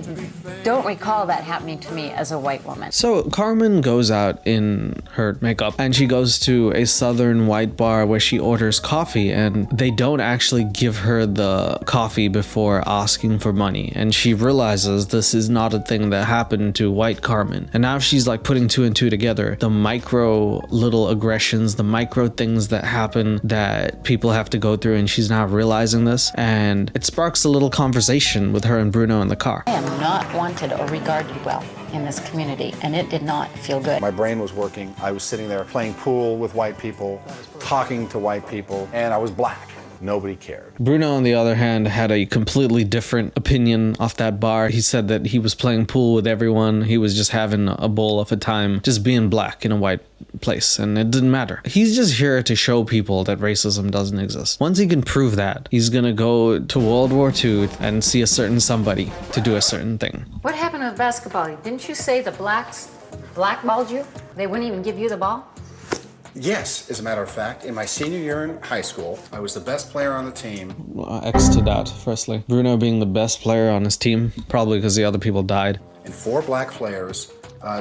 don't recall that happening to me as a white woman. So Carmen goes out in her makeup and she goes to a southern white bar where she orders coffee, and they don't actually give her the coffee before asking for money. And she realizes this is not a thing that happened to white Carmen. And now she's like putting 2 and 2 together. The micro little aggressions, the micro things that happen that people have to go through, and she's now realizing this. And it sparks a little conversation with her and Bruno in the car. I am not wanted or regarded well in this community, and it did not feel good. My brain was working. I was sitting there playing pool with white people, talking to white people, and I was black. Nobody cared. Bruno, on the other hand, had a completely different opinion off that bar. He said that he was playing pool with everyone. He was just having a bowl of a time, just being black in a white place, and it didn't matter. He's just here to show people that racism doesn't exist. Once he can prove that, he's gonna go to World War II and see a certain somebody to do a certain thing. What happened with basketball? Didn't you say the blacks blackballed you? They wouldn't even give you the ball? Yes, as a matter of fact, in my senior year in high school, I was the best player on the team. X to that, firstly. Bruno being the best player on his team, probably because the other people died. And 4 black players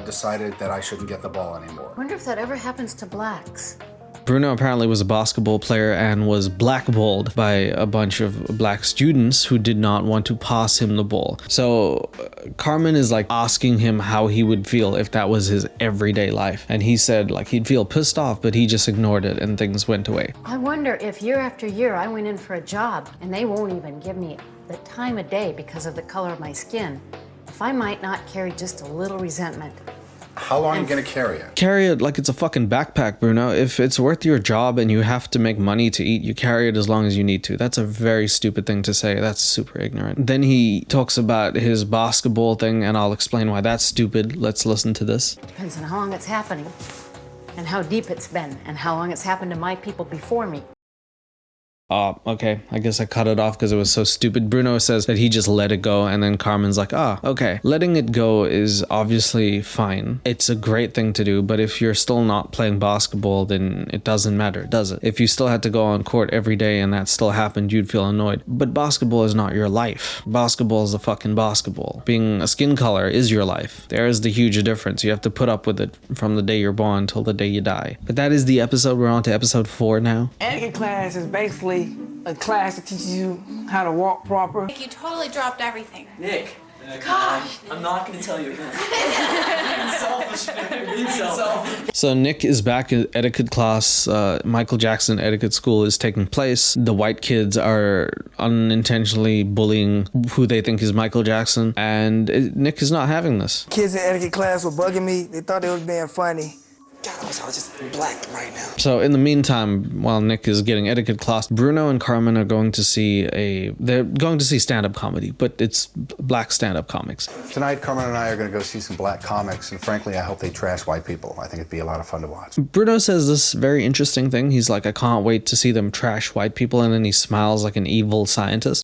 decided that I shouldn't get the ball anymore. I wonder if that ever happens to blacks. Bruno apparently was a basketball player and was blackballed by a bunch of black students who did not want to pass him the ball. So Carmen is like asking him how he would feel if that was his everyday life. And he said like he'd feel pissed off, but he just ignored it and things went away. I wonder if year after year I went in for a job and they won't even give me the time of day because of the color of my skin, if I might not carry just a little resentment. How long are you going to carry it? Carry it like it's a fucking backpack, Bruno. If it's worth your job and you have to make money to eat, you carry it as long as you need to. That's a very stupid thing to say. That's super ignorant. Then he talks about his basketball thing, and I'll explain why that's stupid. Let's listen to this. Depends on how long it's happening and how deep it's been and how long it's happened to my people before me. Okay, I guess I cut it off because it was so stupid. Bruno says that he just let it go, and then Carmen's like, okay. Letting it go is obviously fine. It's a great thing to do, but if you're still not playing basketball, then it doesn't matter, does it? If you still had to go on court every day and that still happened, you'd feel annoyed. But basketball is not your life. Basketball is a fucking basketball. Being a skin color is your life. There is the huge difference. You have to put up with it from the day you're born till the day you die. But that is the episode. We're on to episode 4 now. Etiquette class is basically a class that teaches you how to walk proper. You totally dropped everything. Nick. Gosh. I'm not going to tell you again. Being selfish. So Nick is back at etiquette class. Michael Jackson etiquette school is taking place. The white kids are unintentionally bullying who they think is Michael Jackson, and Nick is not having this. Kids in etiquette class were bugging me. They thought they was being funny. God, I was just black right now. So in the meantime, while Nick is getting etiquette class, Bruno and Carmen are going to see stand-up comedy, but it's black stand-up comics. Tonight, Carmen and I are going to go see some black comics, and frankly, I hope they trash white people. I think it'd be a lot of fun to watch. Bruno says this very interesting thing. He's like, I can't wait to see them trash white people, and then he smiles like an evil scientist.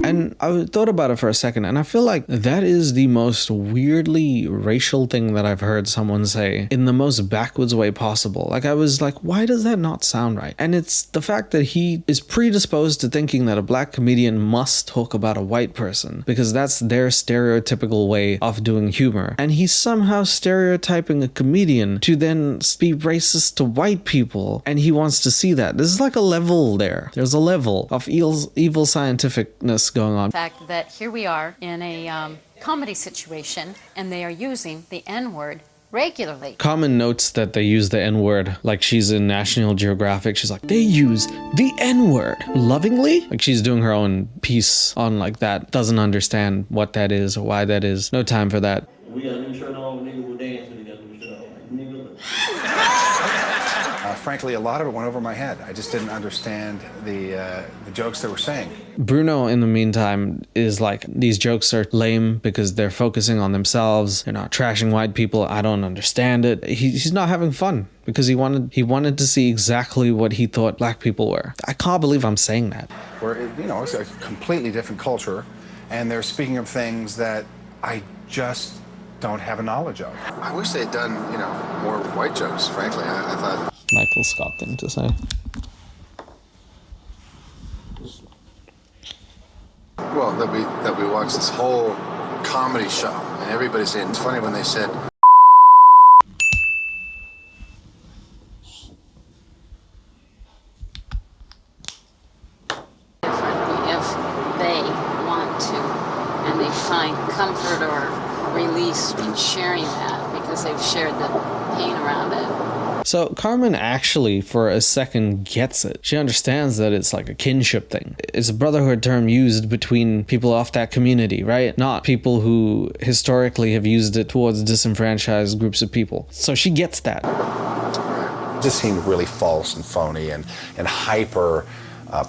And I thought about it for a second, and I feel like that is the most weirdly racial thing that I've heard someone say in the most backwards way possible. Like, I was like, why does that not sound right? And it's the fact that he is predisposed to thinking that a black comedian must talk about a white person because that's their stereotypical way of doing humor. And he's somehow stereotyping a comedian to then be racist to white people, and he wants to see that. There's like a level there. There's a level of evil scientificness going on. The fact that here we are in a comedy situation and they are using the N-word regularly. Carmen notes that they use the N-word like she's in National Geographic. She's like, they use the N-word lovingly? Like she's doing her own piece on like that. Doesn't understand what that is or why that is. No time for that. We got a new shirt on, nigga will dance when he got a new shirt on. Nigga. Frankly, a lot of it went over my head. I just didn't understand the jokes they were saying. Bruno, in the meantime, is like, these jokes are lame because they're focusing on themselves. They're not trashing white people. I don't understand it. He's not having fun because he wanted to see exactly what he thought black people were. I can't believe I'm saying that. Where, it's a completely different culture, and they're speaking of things that I just don't have a knowledge of. I wish they'd done, more white jokes, frankly. I thought... Michael Scott thing to say. Well, that we watched this whole comedy show, and everybody's saying it's funny when they said... If they want to, and they find comfort or release in sharing that because they've shared the pain around it. So Carmen actually, for a second, gets it. She understands that it's like a kinship thing. It's a brotherhood term used between people off that community, right? Not people who historically have used it towards disenfranchised groups of people. So she gets that. It just seemed really false and phony and hyper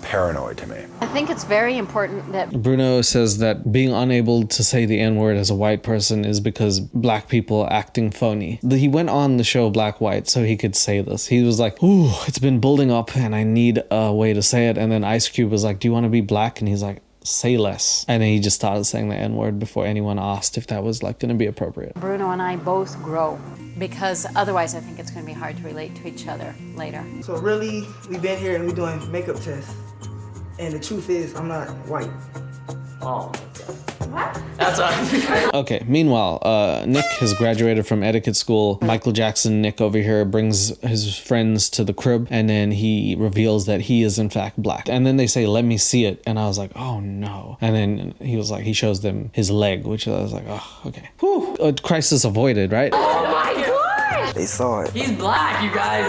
paranoid to me. I think it's very important that Bruno says that being unable to say the N-word as a white person is because black people are acting phony. He went on the show Black White so he could say this. He was like, ooh, it's been building up and I need a way to say it. And then Ice Cube was like, do you want to be black? And he's like, say less. And then he just started saying the N-word before anyone asked if that was like going to be appropriate. Bruno and I both grow, because otherwise I think it's going to be hard to relate to each other later. So really, we've been here and we're doing makeup tests. And the truth is, I'm not white. Oh my God. That's all. Okay, meanwhile, Nick has graduated from etiquette school. Michael Jackson, Nick over here, brings his friends to the crib, and then he reveals that he is in fact black. And then they say, let me see it. And I was like, oh no. And then he was like, he shows them his leg, which I was like, oh, okay. Whew. Crisis avoided, right? Oh my god! They saw it. He's black, you guys.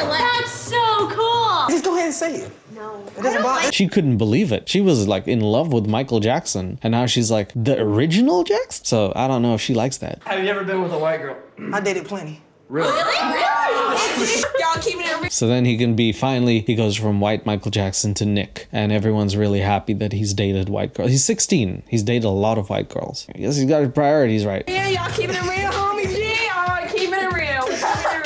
That's so cool! Just go ahead and say it. No. It doesn't bother. She couldn't believe it. She was like in love with Michael Jackson, and now she's like, the original Jackson? So I don't know if she likes that. Have you ever been with a white girl? I dated plenty. Really? Y'all keeping it real? So then he can be, finally, he goes from white Michael Jackson to Nick, and everyone's really happy that he's dated white girls. He's 16. He's dated a lot of white girls. I guess he's got his priorities right. Yeah, y'all keeping it real, homies. Yeah, keeping it real.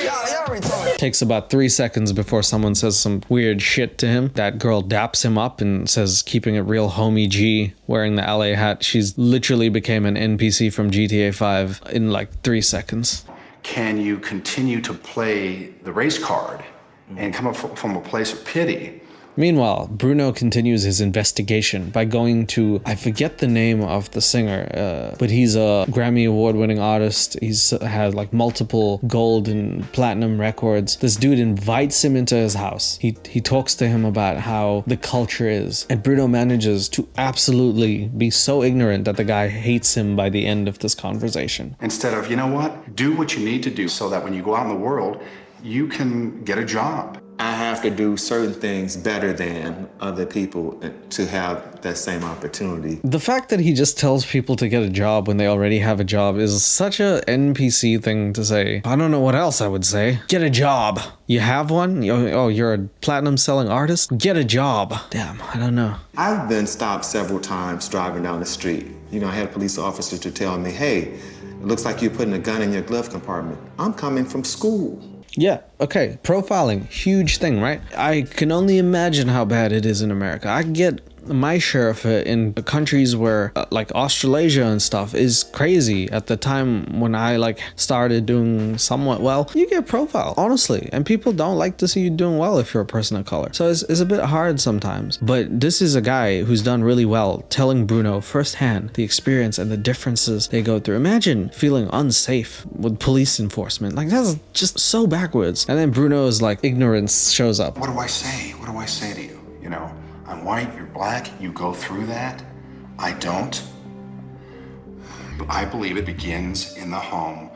Y'all retarded. Takes about 3 seconds before someone says some weird shit to him. That girl daps him up and says, keeping it real, homie G, wearing the LA hat. She's literally became an NPC from GTA 5 in like 3 seconds. Can you continue to play the race card and come up from a place of pity? Meanwhile, Bruno continues his investigation by going to, I forget the name of the singer, but he's a Grammy award-winning artist. He's had like multiple gold and platinum records. This dude invites him into his house. He talks to him about how the culture is, and Bruno manages to absolutely be so ignorant that the guy hates him by the end of this conversation. Instead of, you know what, do what you need to do so that when you go out in the world, you can get a job. I have to do certain things better than other people to have that same opportunity. The fact that he just tells people to get a job when they already have a job is such a NPC thing to say. I don't know what else I would say. Get a job. You have one? Oh, you're a platinum selling artist? Get a job. Damn, I don't know. I've been stopped several times driving down the street. You know, I had police officers to tell me, hey, it looks like you're putting a gun in your glove compartment. I'm coming from school. Yeah, okay, profiling, huge thing, right? I can only imagine how bad it is in America. I get my share of it in countries where like Australasia and stuff is crazy. At the time when I like started doing somewhat well, you get profiled, honestly, and people don't like to see you doing well if you're a person of color. So it's a bit hard sometimes, but this is a guy who's done really well, telling Bruno firsthand the experience and the differences they go through. Imagine feeling unsafe with police enforcement. Like, that's just so backwards. And then Bruno's like ignorance shows up. What do I say? What do I say to you? You know, I'm white, you're black, you go through that. I don't. But I believe it begins in the home.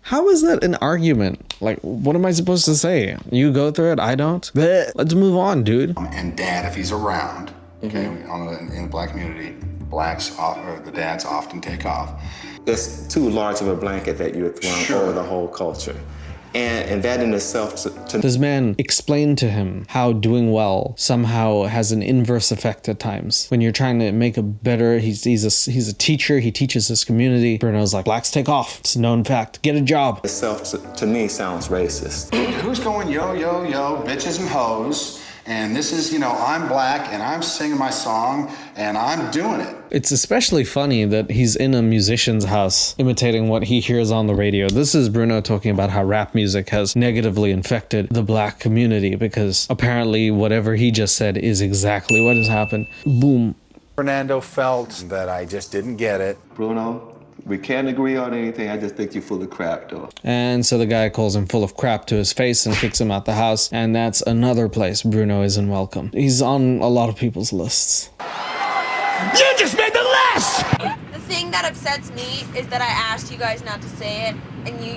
How is that an argument? Like, what am I supposed to say? You go through it, I don't? Blech. Let's move on, dude. And dad, if he's around, okay, in the black community, the dads often take off. It's too large of a blanket that you're throwing over the whole culture. And that in itself to this man explained to him how doing well somehow has an inverse effect at times. When you're trying to make a better, he's a teacher, he teaches his community. Bruno's like, blacks take off. It's a known fact. Get a job. Itself to me sounds racist. Who's going yo, yo, yo, bitches and hoes? And this is, you know, I'm black and I'm singing my song and I'm doing it. It's especially funny that he's in a musician's house imitating what he hears on the radio. This is Bruno talking about how rap music has negatively infected the black community because apparently whatever he just said is exactly what has happened. Boom. Fernando felt that I just didn't get it. Bruno, we can't agree on anything. I just think you're full of crap, though. And so the guy calls him full of crap to his face and kicks him out the house. And that's another place Bruno isn't welcome. He's on a lot of people's lists. You just made the list! The thing that upsets me is that I asked you guys not to say it, and you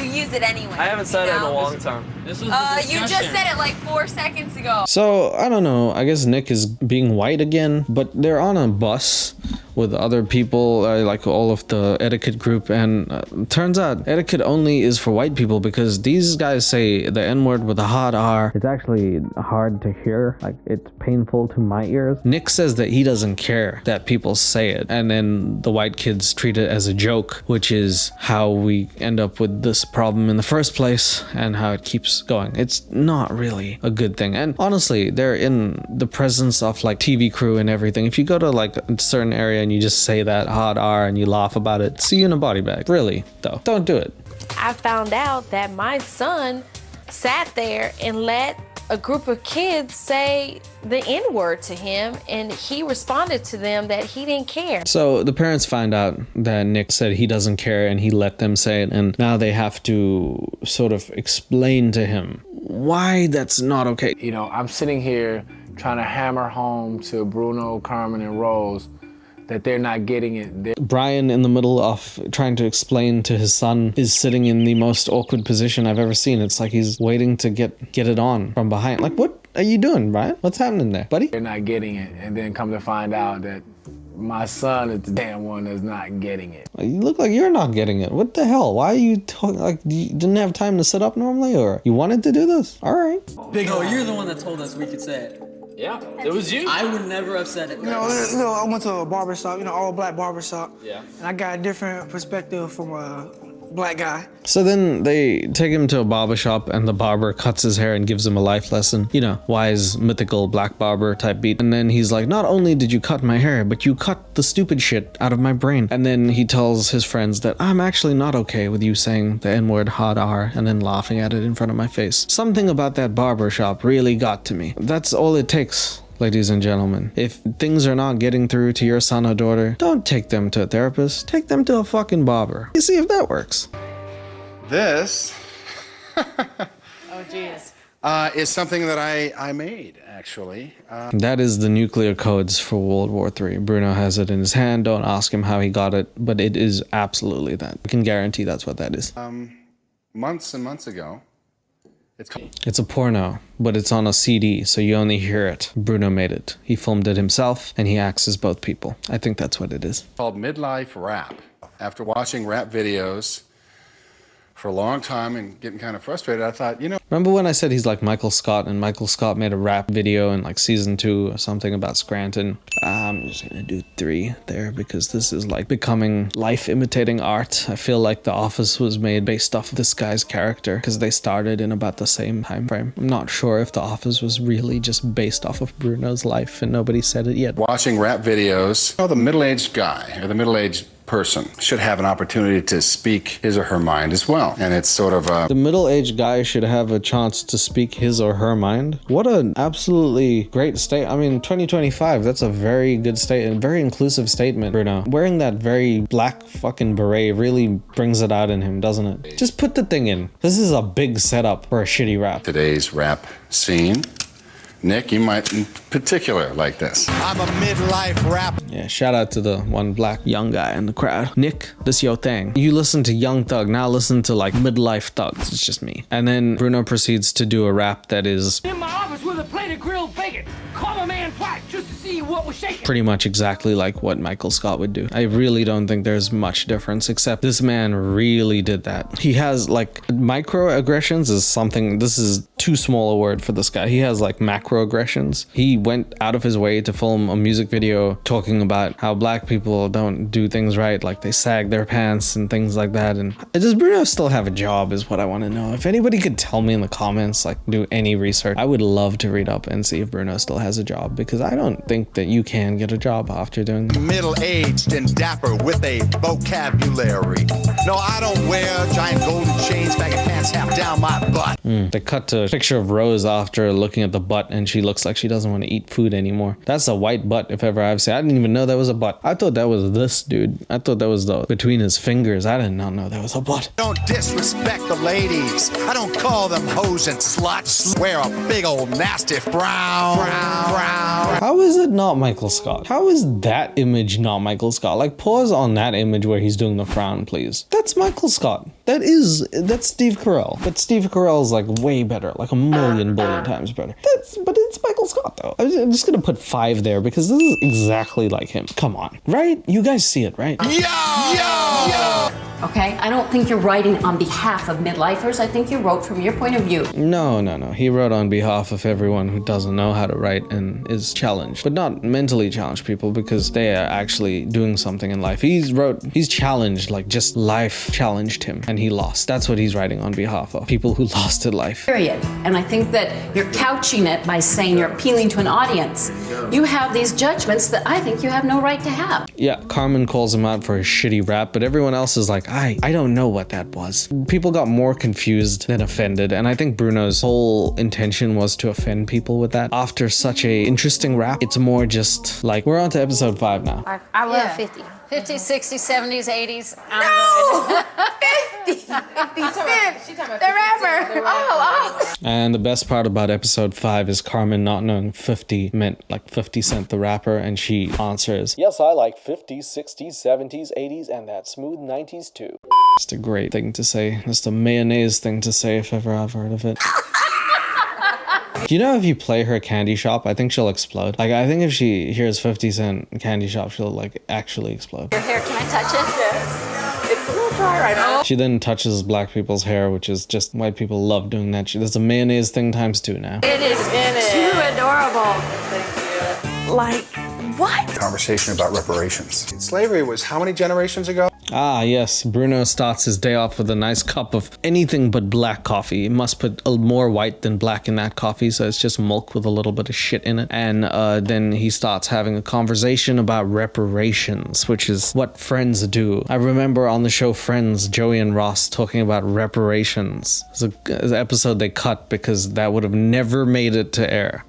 use it anyway. I haven't said it in a long time. This was you just said it like 4 seconds ago. So, I don't know. I guess Nick is being white again, but they're on a bus with other people, like all of the etiquette group, and turns out etiquette only is for white people because these guys say the N-word with a hard R. It's actually hard to hear, like it's painful to my ears. Nick says that he doesn't care that people say it, and then the white kids treat it as a joke, which is how we end up with this problem in the first place and how it keeps going. It's not really a good thing, and honestly, they're in the presence of like TV crew and everything. If you go to like a certain area and you just say that hard R and you laugh about it, see you in a body bag. Really, though, don't do it. I found out that my son sat there and let a group of kids say the N-word to him, and he responded to them that he didn't care. So the parents find out that Nick said he doesn't care and he let them say it, and now they have to sort of explain to him why that's not okay. You know, I'm sitting here trying to hammer home to Bruno, Carmen, and Rose that they're not getting it. Brian, in the middle of trying to explain to his son, is sitting in the most awkward position I've ever seen. It's like he's waiting to get it on from behind. Like, what are you doing, Brian? What's happening there, buddy? They're not getting it, and then come to find out that my son is the damn one that's not getting it. You look like you're not getting it. What the hell? Why are you talking like you didn't have time to sit up normally, or you wanted to do this? All right. Big O, you're the one that told us we could say it. Yeah, it was you. I would never have said it. You know, I went to a barbershop, all black barbershop. Yeah. And I got a different perspective from a black guy. So then they take him to a barber shop and the barber cuts his hair and gives him a life lesson. You know, wise, mythical black barber type beat. And then he's like, not only did you cut my hair, but you cut the stupid shit out of my brain. And then he tells his friends that I'm actually not okay with you saying the N-word hard R and then laughing at it in front of my face. Something about that barber shop really got to me. That's all it takes. Ladies and gentlemen, if things are not getting through to your son or daughter, don't take them to a therapist. Take them to a fucking barber. You see if that works. This Oh, jeez. is something that I made, actually. That is the nuclear codes for World War III. Bruno has it in his hand. Don't ask him how he got it, but it is absolutely that. I can guarantee that's what that is. Months and months ago. It's a porno, but it's on a CD, so you only hear it. Bruno made it. He filmed it himself, and he acts as both people. I think that's what it is. Called Midlife Rap. After watching rap videos for a long time and getting kind of frustrated, I thought, you know... Remember when I said he's like Michael Scott, and Michael Scott made a rap video in like season 2 or something about Scranton? I'm just gonna do 3 there because this is like becoming life imitating art. I feel like The Office was made based off of this guy's character because they started in about the same time frame. I'm not sure if The Office was really just based off of Bruno's life and nobody said it yet. Watching rap videos, the middle-aged guy or the middle-aged person should have an opportunity to speak his or her mind as well. And it's sort of a... The middle-aged guy should have a chance to speak his or her mind. What an absolutely great state. I mean, 2025, that's a very good statement, very inclusive statement, Bruno. Wearing that very black fucking beret really brings it out in him, doesn't it? Just put the thing in. This is a big setup for a shitty rap. Today's rap scene. Nick, you might in particular like this. I'm a midlife rap. Yeah, shout out to the one black young guy in the crowd. Nick, this your thing. You listen to Young Thug, now listen to like midlife thugs. It's just me. And then Bruno proceeds to do a rap that is in my office with a plate of grilled bacon. Call a man twice just to see what was shaking. Pretty much exactly like what Michael Scott would do. I really don't think there's much difference, except this man really did that. He has like microaggressions is something, this is too small a word for this guy. He has like macroaggressions. He went out of his way to film a music video talking about how black people don't do things right, like they sag their pants and things like that. And does Bruno still have a job is what I want to know. If anybody could tell me in the comments, like do any research, I would love to read up and see if Bruno still has a job, because I don't think that you can get a job after doing that. Middle-aged and dapper with a vocabulary. No, I don't wear giant golden chains, baggy pants half down my butt. They cut to a picture of Rose after looking at the butt, and she looks like she doesn't want to eat food anymore. That's a white butt if ever I've seen. I didn't even know that was a butt. I thought that was this dude. I thought that was the between his fingers. I did not know that was a butt. Don't disrespect the ladies. I don't call them hoes and sluts. Wear a big old nasty frown. How is it not Michael Scott? How is that image not Michael Scott? Like, pause on that image where he's doing the frown, please. That's Michael Scott. That's Steve Carell. But Steve Carell's like way better, like a million times better. But it's Michael Scott though. I'm just gonna put 5 there because this is exactly like him. Come on, right? You guys see it, right? Yo! Okay, I don't think you're writing on behalf of midlifers. I think you wrote from your point of view. No. He wrote on behalf of everyone who doesn't know how to write and is challenged, but not mentally challenged people, because they are actually doing something in life. He's challenged, like just life challenged him and he lost. That's what he's writing on behalf of. People who lost in life. Period. And I think that you're couching it by saying you're appealing to an audience. You have these judgments that I think you have no right to have. Yeah, Carmen calls him out for his shitty rap, but everyone else is like, I don't know what that was. People got more confused than offended, and I think Bruno's whole intention was to offend people with that. After such a interesting rap, it's more just like, we're on to episode 5 now. I love 50. 50s, 60s, 70s, 80s. No! 50 Cent! The rapper! Oh. And the best part about episode 5 is Carmen not knowing 50 meant like 50 Cent the rapper, and she answers, yes, I like 50s, 60s, 70s, 80s, and that smooth 90s too. Just a great thing to say. Just a mayonnaise thing to say if ever I've heard of it. You know, if you play her Candy Shop, I think she'll explode. Like, I think if she hears 50 Cent Candy Shop, she'll like actually explode. Your hair, can I touch it? Yes. It's a little dry right now. She then touches black people's hair, which is just, white people love doing that. There's a mayonnaise thing times 2 now. It is too adorable. Thank you. Like, what? Conversation about reparations. Slavery was how many generations ago? Ah, yes. Bruno starts his day off with a nice cup of anything but black coffee. He must put more white than black in that coffee, so it's just milk with a little bit of shit in it. And then he starts having a conversation about reparations, which is what Friends do. I remember on the show Friends, Joey and Ross talking about reparations. It's an episode they cut because that would have never made it to air.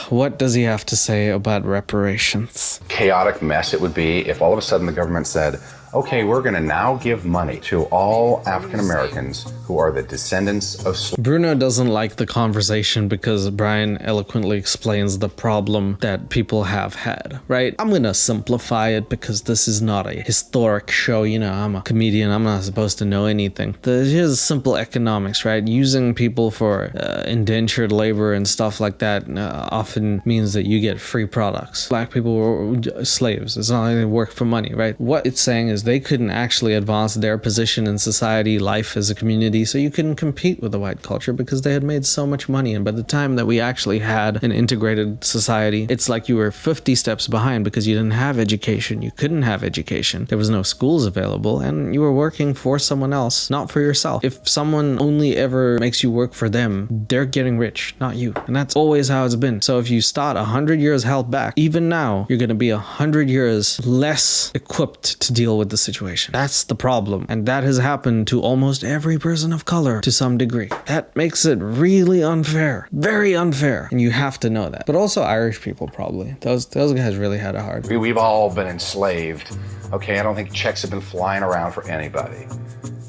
What does he have to say about reparations? Chaotic mess it would be if all of a sudden the government said, okay, we're going to now give money to all African Americans who are the descendants of slaves. Bruno doesn't like the conversation because Brian eloquently explains the problem that people have had, right? I'm going to simplify it because this is not a historic show. You know, I'm a comedian. I'm not supposed to know anything. Here's simple economics, right? Using people for indentured labor and stuff like that often means that you get free products. Black people were slaves. It's not like they work for money, right? What it's saying is they couldn't actually advance their position in society, life as a community, so you couldn't compete with the white culture because they had made so much money. And by the time that we actually had an integrated society, it's like you were 50 steps behind because you didn't have education. You couldn't have education. There was no schools available, and you were working for someone else, not for yourself. If someone only ever makes you work for them, they're getting rich, not you. And that's always how it's been. So if you start 100 years held back, even now, you're going to be 100 years less equipped to deal with the situation. That's the problem. And that has happened to almost every person of color to some degree. That makes it really unfair. Very unfair. And you have to know that. But also Irish people probably. Those guys really had it hard. We've all been enslaved. Okay, I don't think checks have been flying around for anybody.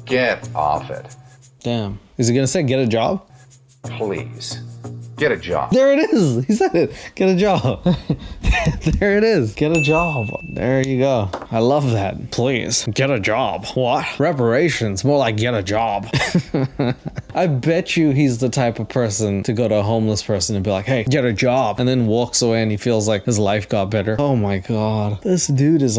Get off it. Damn. Is he gonna say get a job? Please. Get a job. There it is. He said it. Get a job. There it is. Get a job. There you go. I love that. Please, get a job. What? Reparations. More like get a job. I bet you he's the type of person to go to a homeless person and be like, hey, get a job. And then walks away and he feels like his life got better. Oh my God. This dude is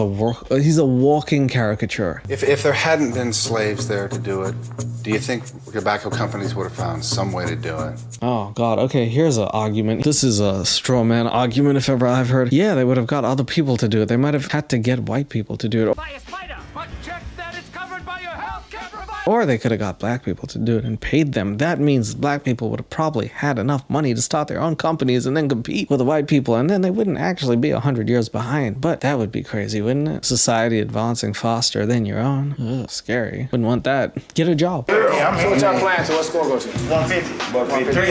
he's a walking caricature. If there hadn't been slaves there to do it, do you think tobacco companies would have found some way to do it? Oh God. Okay, here's an argument. This is a straw man argument if ever I've heard. Yeah, they would have got other people to do it. They might have had to get white people to do it. Buy a spider, but check that it's covered by your healthcare provider. Or they could have got black people to do it and paid them. That means black people would have probably had enough money to start their own companies and then compete with the white people, and then they wouldn't actually be 100 years behind. But that would be crazy, wouldn't it? Society advancing faster than your own. Ugh, scary. Wouldn't want that. Get a job. Yeah, so what y'all plan to? What score go to? 150. 150. 3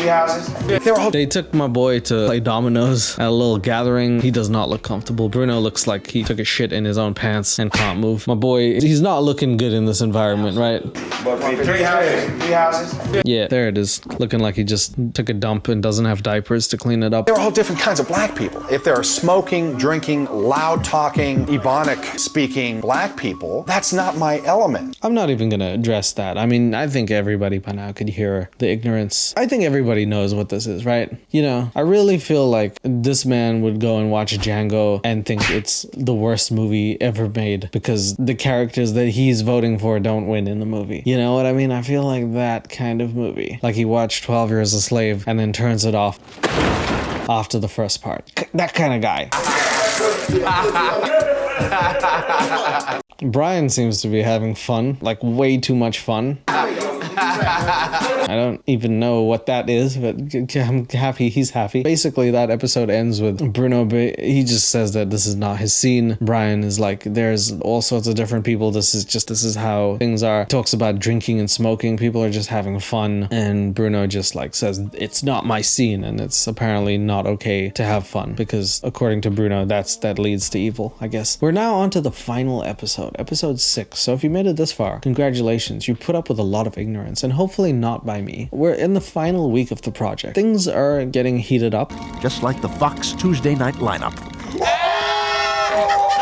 houses. They took my boy to play dominoes at a little gathering. He does not look comfortable. Bruno looks like he took a shit in his own pants and can't move. My boy, he's not looking good in this environment, right? 3 houses. Yeah, there it is. Looking like he just took a dump and doesn't have diapers to clean it up. There are all different kinds of black people. If there are smoking, drinking, loud talking, ebonic speaking black people, that's not my element. I'm not even gonna address that. I mean, I think everybody by now could hear the ignorance. I think everybody knows what this is, right? You know, I really feel like this man would go and watch Django and think it's the worst movie ever made because the characters that he's voting for don't win in the movie. You know what I mean? I feel like that kind of movie. Like he watched 12 Years a Slave and then turns it off after the first part. That kind of guy. Brian seems to be having fun, like way too much fun. I don't even know what that is, but I'm happy he's happy. Basically, that episode ends with Bruno, he just says that this is not his scene. Brian is like, there's all sorts of different people. This is how things are. Talks about drinking and smoking. People are just having fun. And Bruno just like says, it's not my scene. And it's apparently not okay to have fun because according to Bruno, that leads to evil, I guess. We're now on to the final episode, episode 6. So if you made it this far, congratulations. You put up with a lot of ignorance and hopefully not by me. We're in the final week of the project. Things are getting heated up. Just like the Fox Tuesday night lineup.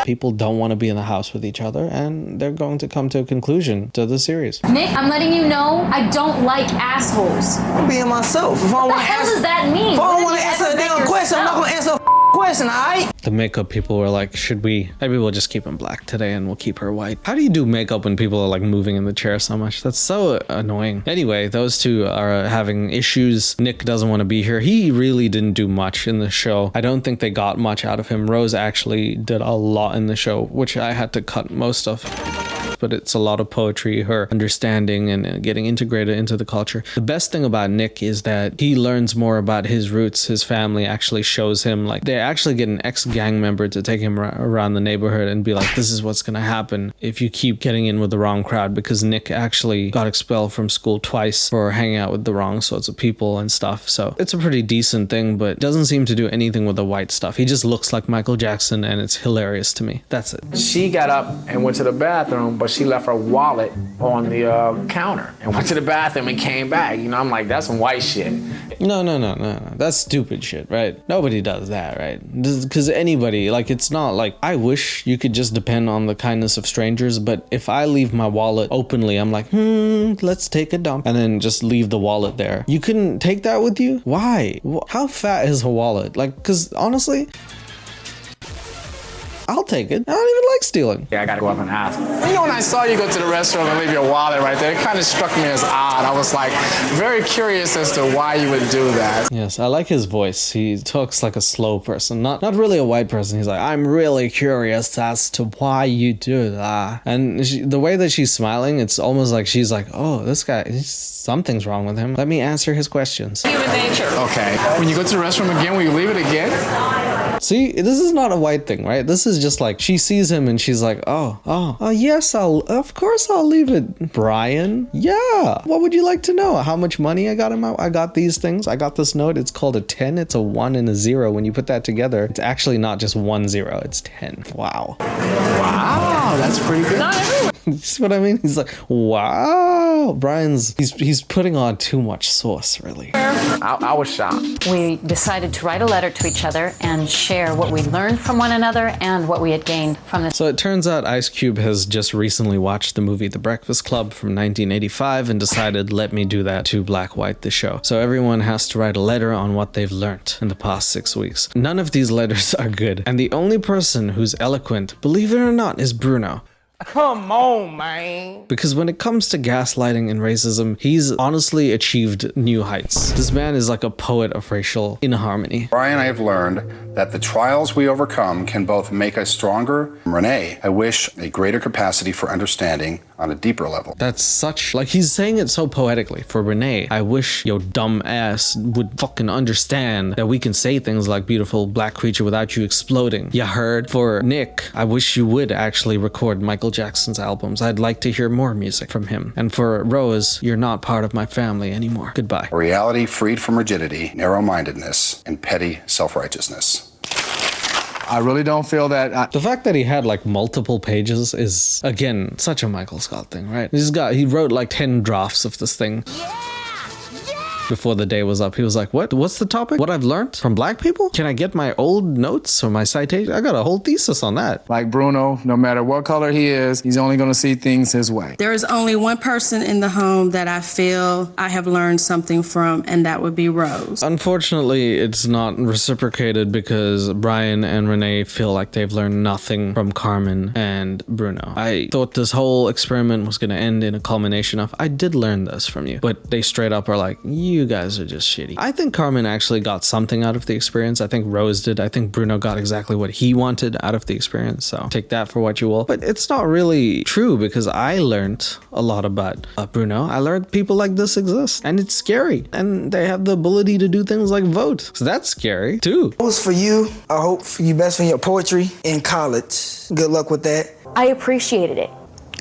People don't want to be in the house with each other, and they're going to come to a conclusion to the series. Nick, I'm letting you know I don't like assholes. I'm being myself. If I What the hell does that mean? If I What don't if want to you answer a ever damn make question, I'm not yourself? going to answer a question, alright? The makeup people were like, maybe we'll just keep him black today and we'll keep her white. How do you do makeup when people are like moving in the chair so much? That's so annoying. Anyway, those two are having issues. Nick doesn't want to be here. He really didn't do much in the show. I don't think they got much out of him. Rose actually did a lot in the show, which I had to cut most of. But it's a lot of poetry, her understanding and getting integrated into the culture. The best thing about Nick is that he learns more about his roots. His family actually shows him, like, they actually get an ex-gang member to take him around the neighborhood and be like, this is what's gonna happen if you keep getting in with the wrong crowd, because Nick actually got expelled from school twice for hanging out with the wrong sorts of people and stuff. So it's a pretty decent thing, but doesn't seem to do anything with the white stuff. He just looks like Michael Jackson and it's hilarious to me. That's it. She got up and went to the bathroom, but she left her wallet on the counter and went to the bathroom and came back. You know, I'm like, that's some white shit. No. That's stupid shit, right? Nobody does that, right? Because anybody, like, it's not like, I wish you could just depend on the kindness of strangers, but if I leave my wallet openly, I'm like, let's take a dump, and then just leave the wallet there. You couldn't take that with you? Why? How fat is her wallet? Like, because honestly, I'll take it. I don't even like stealing. Yeah, I gotta go up and ask. You know, when I saw you go to the restroom and leave your wallet right there, it kind of struck me as odd. I was like very curious as to why you would do that. Yes, I like his voice. He talks like a slow person, not really a white person. He's like, I'm really curious as to why you do that. And the way that she's smiling, it's almost like she's like, oh, this guy, something's wrong with him. Let me answer his questions. Human nature. Okay. When you go to the restroom again, will you leave it again? See, this is not a white thing, right? This is just like, she sees him and she's like, oh, yes, of course I'll leave it, Brian. Yeah. What would you like to know? How much money I got I got these things. I got this note. It's called a 10. It's a 1 and a 0. When you put that together, it's actually not just 1 0. It's 10. Wow. Wow, that's pretty good. Not everyone. You see what I mean? He's like, wow. Brian's, he's putting on too much sauce, really. I was shocked. We decided to write a letter to each other and share what we learned from one another and what we had gained from this. So it turns out Ice Cube has just recently watched the movie The Breakfast Club from 1985 and decided, let me do that to Black White the show. So everyone has to write a letter on what they've learned in the past 6 weeks. None of these letters are good. And the only person who's eloquent, believe it or not, is Bruno. Come on, man. Because when it comes to gaslighting and racism, he's honestly achieved new heights. This man is like a poet of racial inharmony. Brian, I have learned that the trials we overcome can both make us stronger. Renee, I wish a greater capacity for understanding on a deeper level. That's such, like, he's saying it so poetically. For Renee, I wish your dumb ass would fucking understand that we can say things like beautiful black creature without you exploding. You heard? For Nick, I wish you would actually record Michael Jackson's albums. I'd like to hear more music from him. And for Rose, you're not part of my family anymore. Goodbye. A reality freed from rigidity, narrow-mindedness, and petty self-righteousness. I really don't feel that. The fact that he had like multiple pages is, again, such a Michael Scott thing, right? He wrote like 10 drafts of this thing. Before the day was up, he was like, what's the topic? What I've learned from black people? Can I get my old notes or my citation? I got a whole thesis on that. Like Bruno, no matter what color he is, he's only going to see things his way. There is only one person in the home that I feel I have learned something from, and that would be Rose. Unfortunately, it's not reciprocated because Brian and Renee feel like they've learned nothing from Carmen and Bruno. I thought this whole experiment was going to end in a culmination of, I did learn this from you. But they straight up are like, you You guys are just shitty. I think Carmen actually got something out of the experience. I think Rose did. I think Bruno got exactly what he wanted out of the experience. So take that for what you will. But it's not really true because I learned a lot about Bruno. I learned people like this exist and it's scary. And they have the ability to do things like vote. So that's scary too. It was for you. I hope for you best for your poetry in college. Good luck with that. I appreciated it.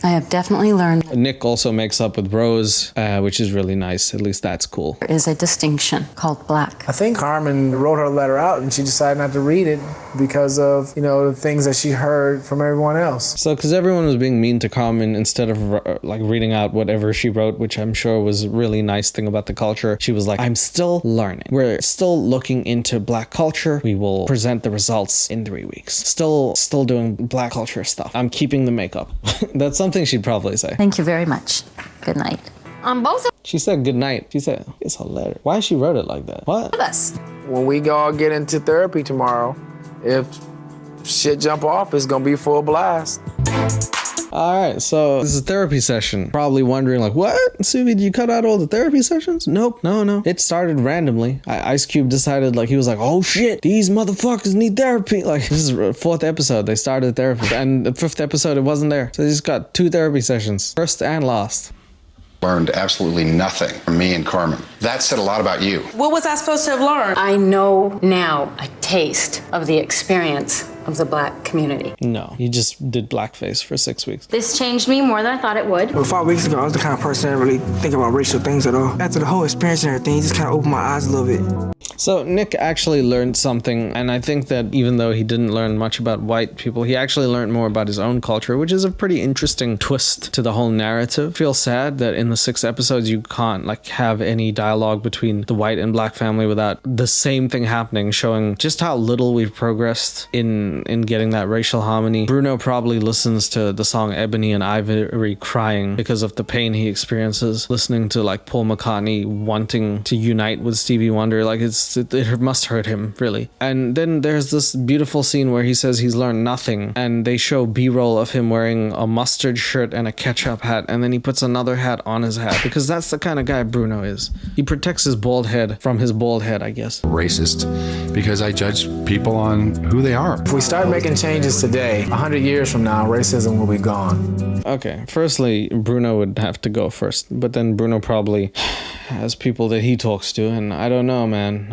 I have definitely learned Nick also makes up with Rose, which is really nice. At least that's cool. There is a distinction called black. I think Carmen wrote her letter out and she decided not to read it because of, the things that she heard from everyone else. So, because everyone was being mean to Carmen, instead of like reading out whatever she wrote, which I'm sure was a really nice thing about the culture, she was like, I'm still learning. We're still looking into black culture. We will present the results in 3 weeks. Still doing black culture stuff. I'm keeping the makeup. That's something she'd probably say. Thank you very much. Good night. On both She said good night. She said, it's hilarious. Why she wrote it like that? What? of us. When we all get into therapy tomorrow, if shit jump off, it's gonna be full blast. All right, so this is a therapy session. Probably wondering like, what? Suvi, did you cut out all the therapy sessions? Nope, no. It started randomly. Ice Cube decided he was like, oh shit, these motherfuckers need therapy. Like this is the 4th episode, they started therapy. And the 5th episode, it wasn't there. So they just got 2 therapy sessions, first and last. Learned absolutely nothing from me and Carmen. That said a lot about you. What was I supposed to have learned? I know now a taste of the experience of the black community. No, you just did blackface for 6 weeks. This changed me more than I thought it would. Well, 5 weeks ago, I was the kind of person that didn't really think about racial things at all. After the whole experience and everything, it just kind of opened my eyes a little bit. So Nick actually learned something, and I think that even though he didn't learn much about white people, he actually learned more about his own culture, which is a pretty interesting twist to the whole narrative. I feel sad that in the 6 episodes you can't have any dialogue between the white and black family without the same thing happening, showing just how little we've progressed in getting that racial harmony. Bruno probably listens to the song Ebony and Ivory crying because of the pain he experiences, listening to Paul McCartney wanting to unite with Stevie Wonder. It must hurt him, really. And then there's this beautiful scene where he says he's learned nothing, and they show B-roll of him wearing a mustard shirt and a ketchup hat, and then he puts another hat on his hat, because that's the kind of guy Bruno is. He protects his bald head from his bald head, I guess. Racist because I judge people on who they are. If we start making changes today, 100 years from now, racism will be gone. Okay, firstly, Bruno would have to go first, but then Bruno probably has people that he talks to, and I don't know, man.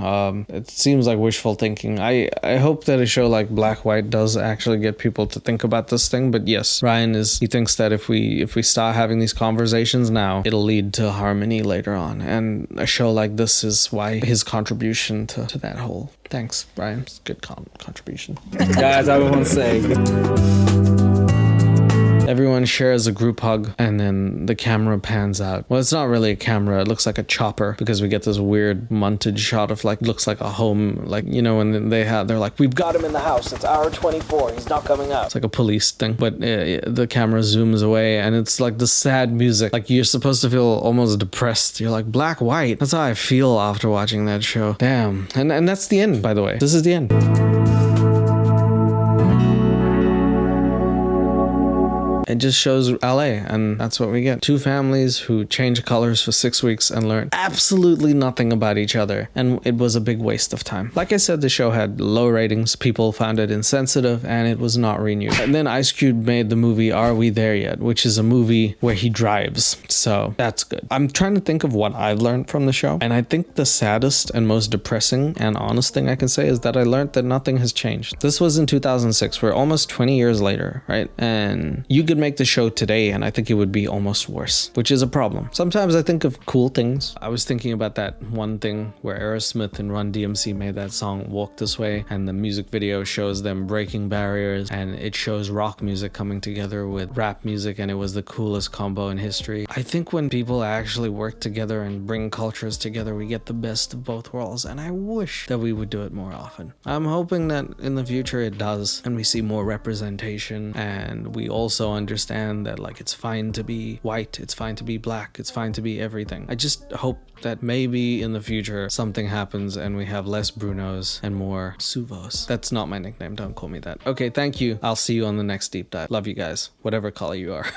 It seems like wishful thinking. I hope that a show like Black White does actually get people to think about this thing, but yes, Ryan he thinks that if we start having these conversations now, it'll lead to harmony later on, and a show like this is why his contribution to that whole. Thanks, Ryan. It's a good contribution. Guys, I want to say, everyone shares a group hug, and then the camera pans out. Well, it's not really a camera. It looks like a chopper, because we get this weird montage shot of looks like a home, when they're like, we've got him in the house. It's hour 24. He's not coming out. It's like a police thing, but the camera zooms away, and it's the sad music. You're supposed to feel almost depressed. You're like, Black White. That's how I feel after watching that show. Damn. And that's the end, by the way. This is the end. It just shows LA, and that's what we get. 2 families who change colors for 6 weeks and learn absolutely nothing about each other, and it was a big waste of time. Like I said, the show had low ratings, people found it insensitive, and it was not renewed. And then Ice Cube made the movie Are We There Yet?, which is a movie where he drives, so that's good. I'm trying to think of what I've learned from the show, and I think the saddest and most depressing and honest thing I can say is that I learned that nothing has changed. This was in 2006, we're almost 20 years later, right? And you could make the show today and I think it would be almost worse, which is a problem. Sometimes I think of cool things. I was thinking about that one thing where Aerosmith and Run DMC made that song Walk This Way, and the music video shows them breaking barriers, and it shows rock music coming together with rap music, and it was the coolest combo in history. I think when people actually work together and bring cultures together, we get the best of both worlds, and I wish that we would do it more often. I'm hoping that in the future it does, and we see more representation, and we also understand that it's fine to be white, it's fine to be black, it's fine to be everything. I just hope that maybe in the future something happens and we have less Brunos and more Suvos. That's not my nickname, don't call me that. Okay, thank you. I'll see you on the next deep dive. Love you guys, whatever color you are.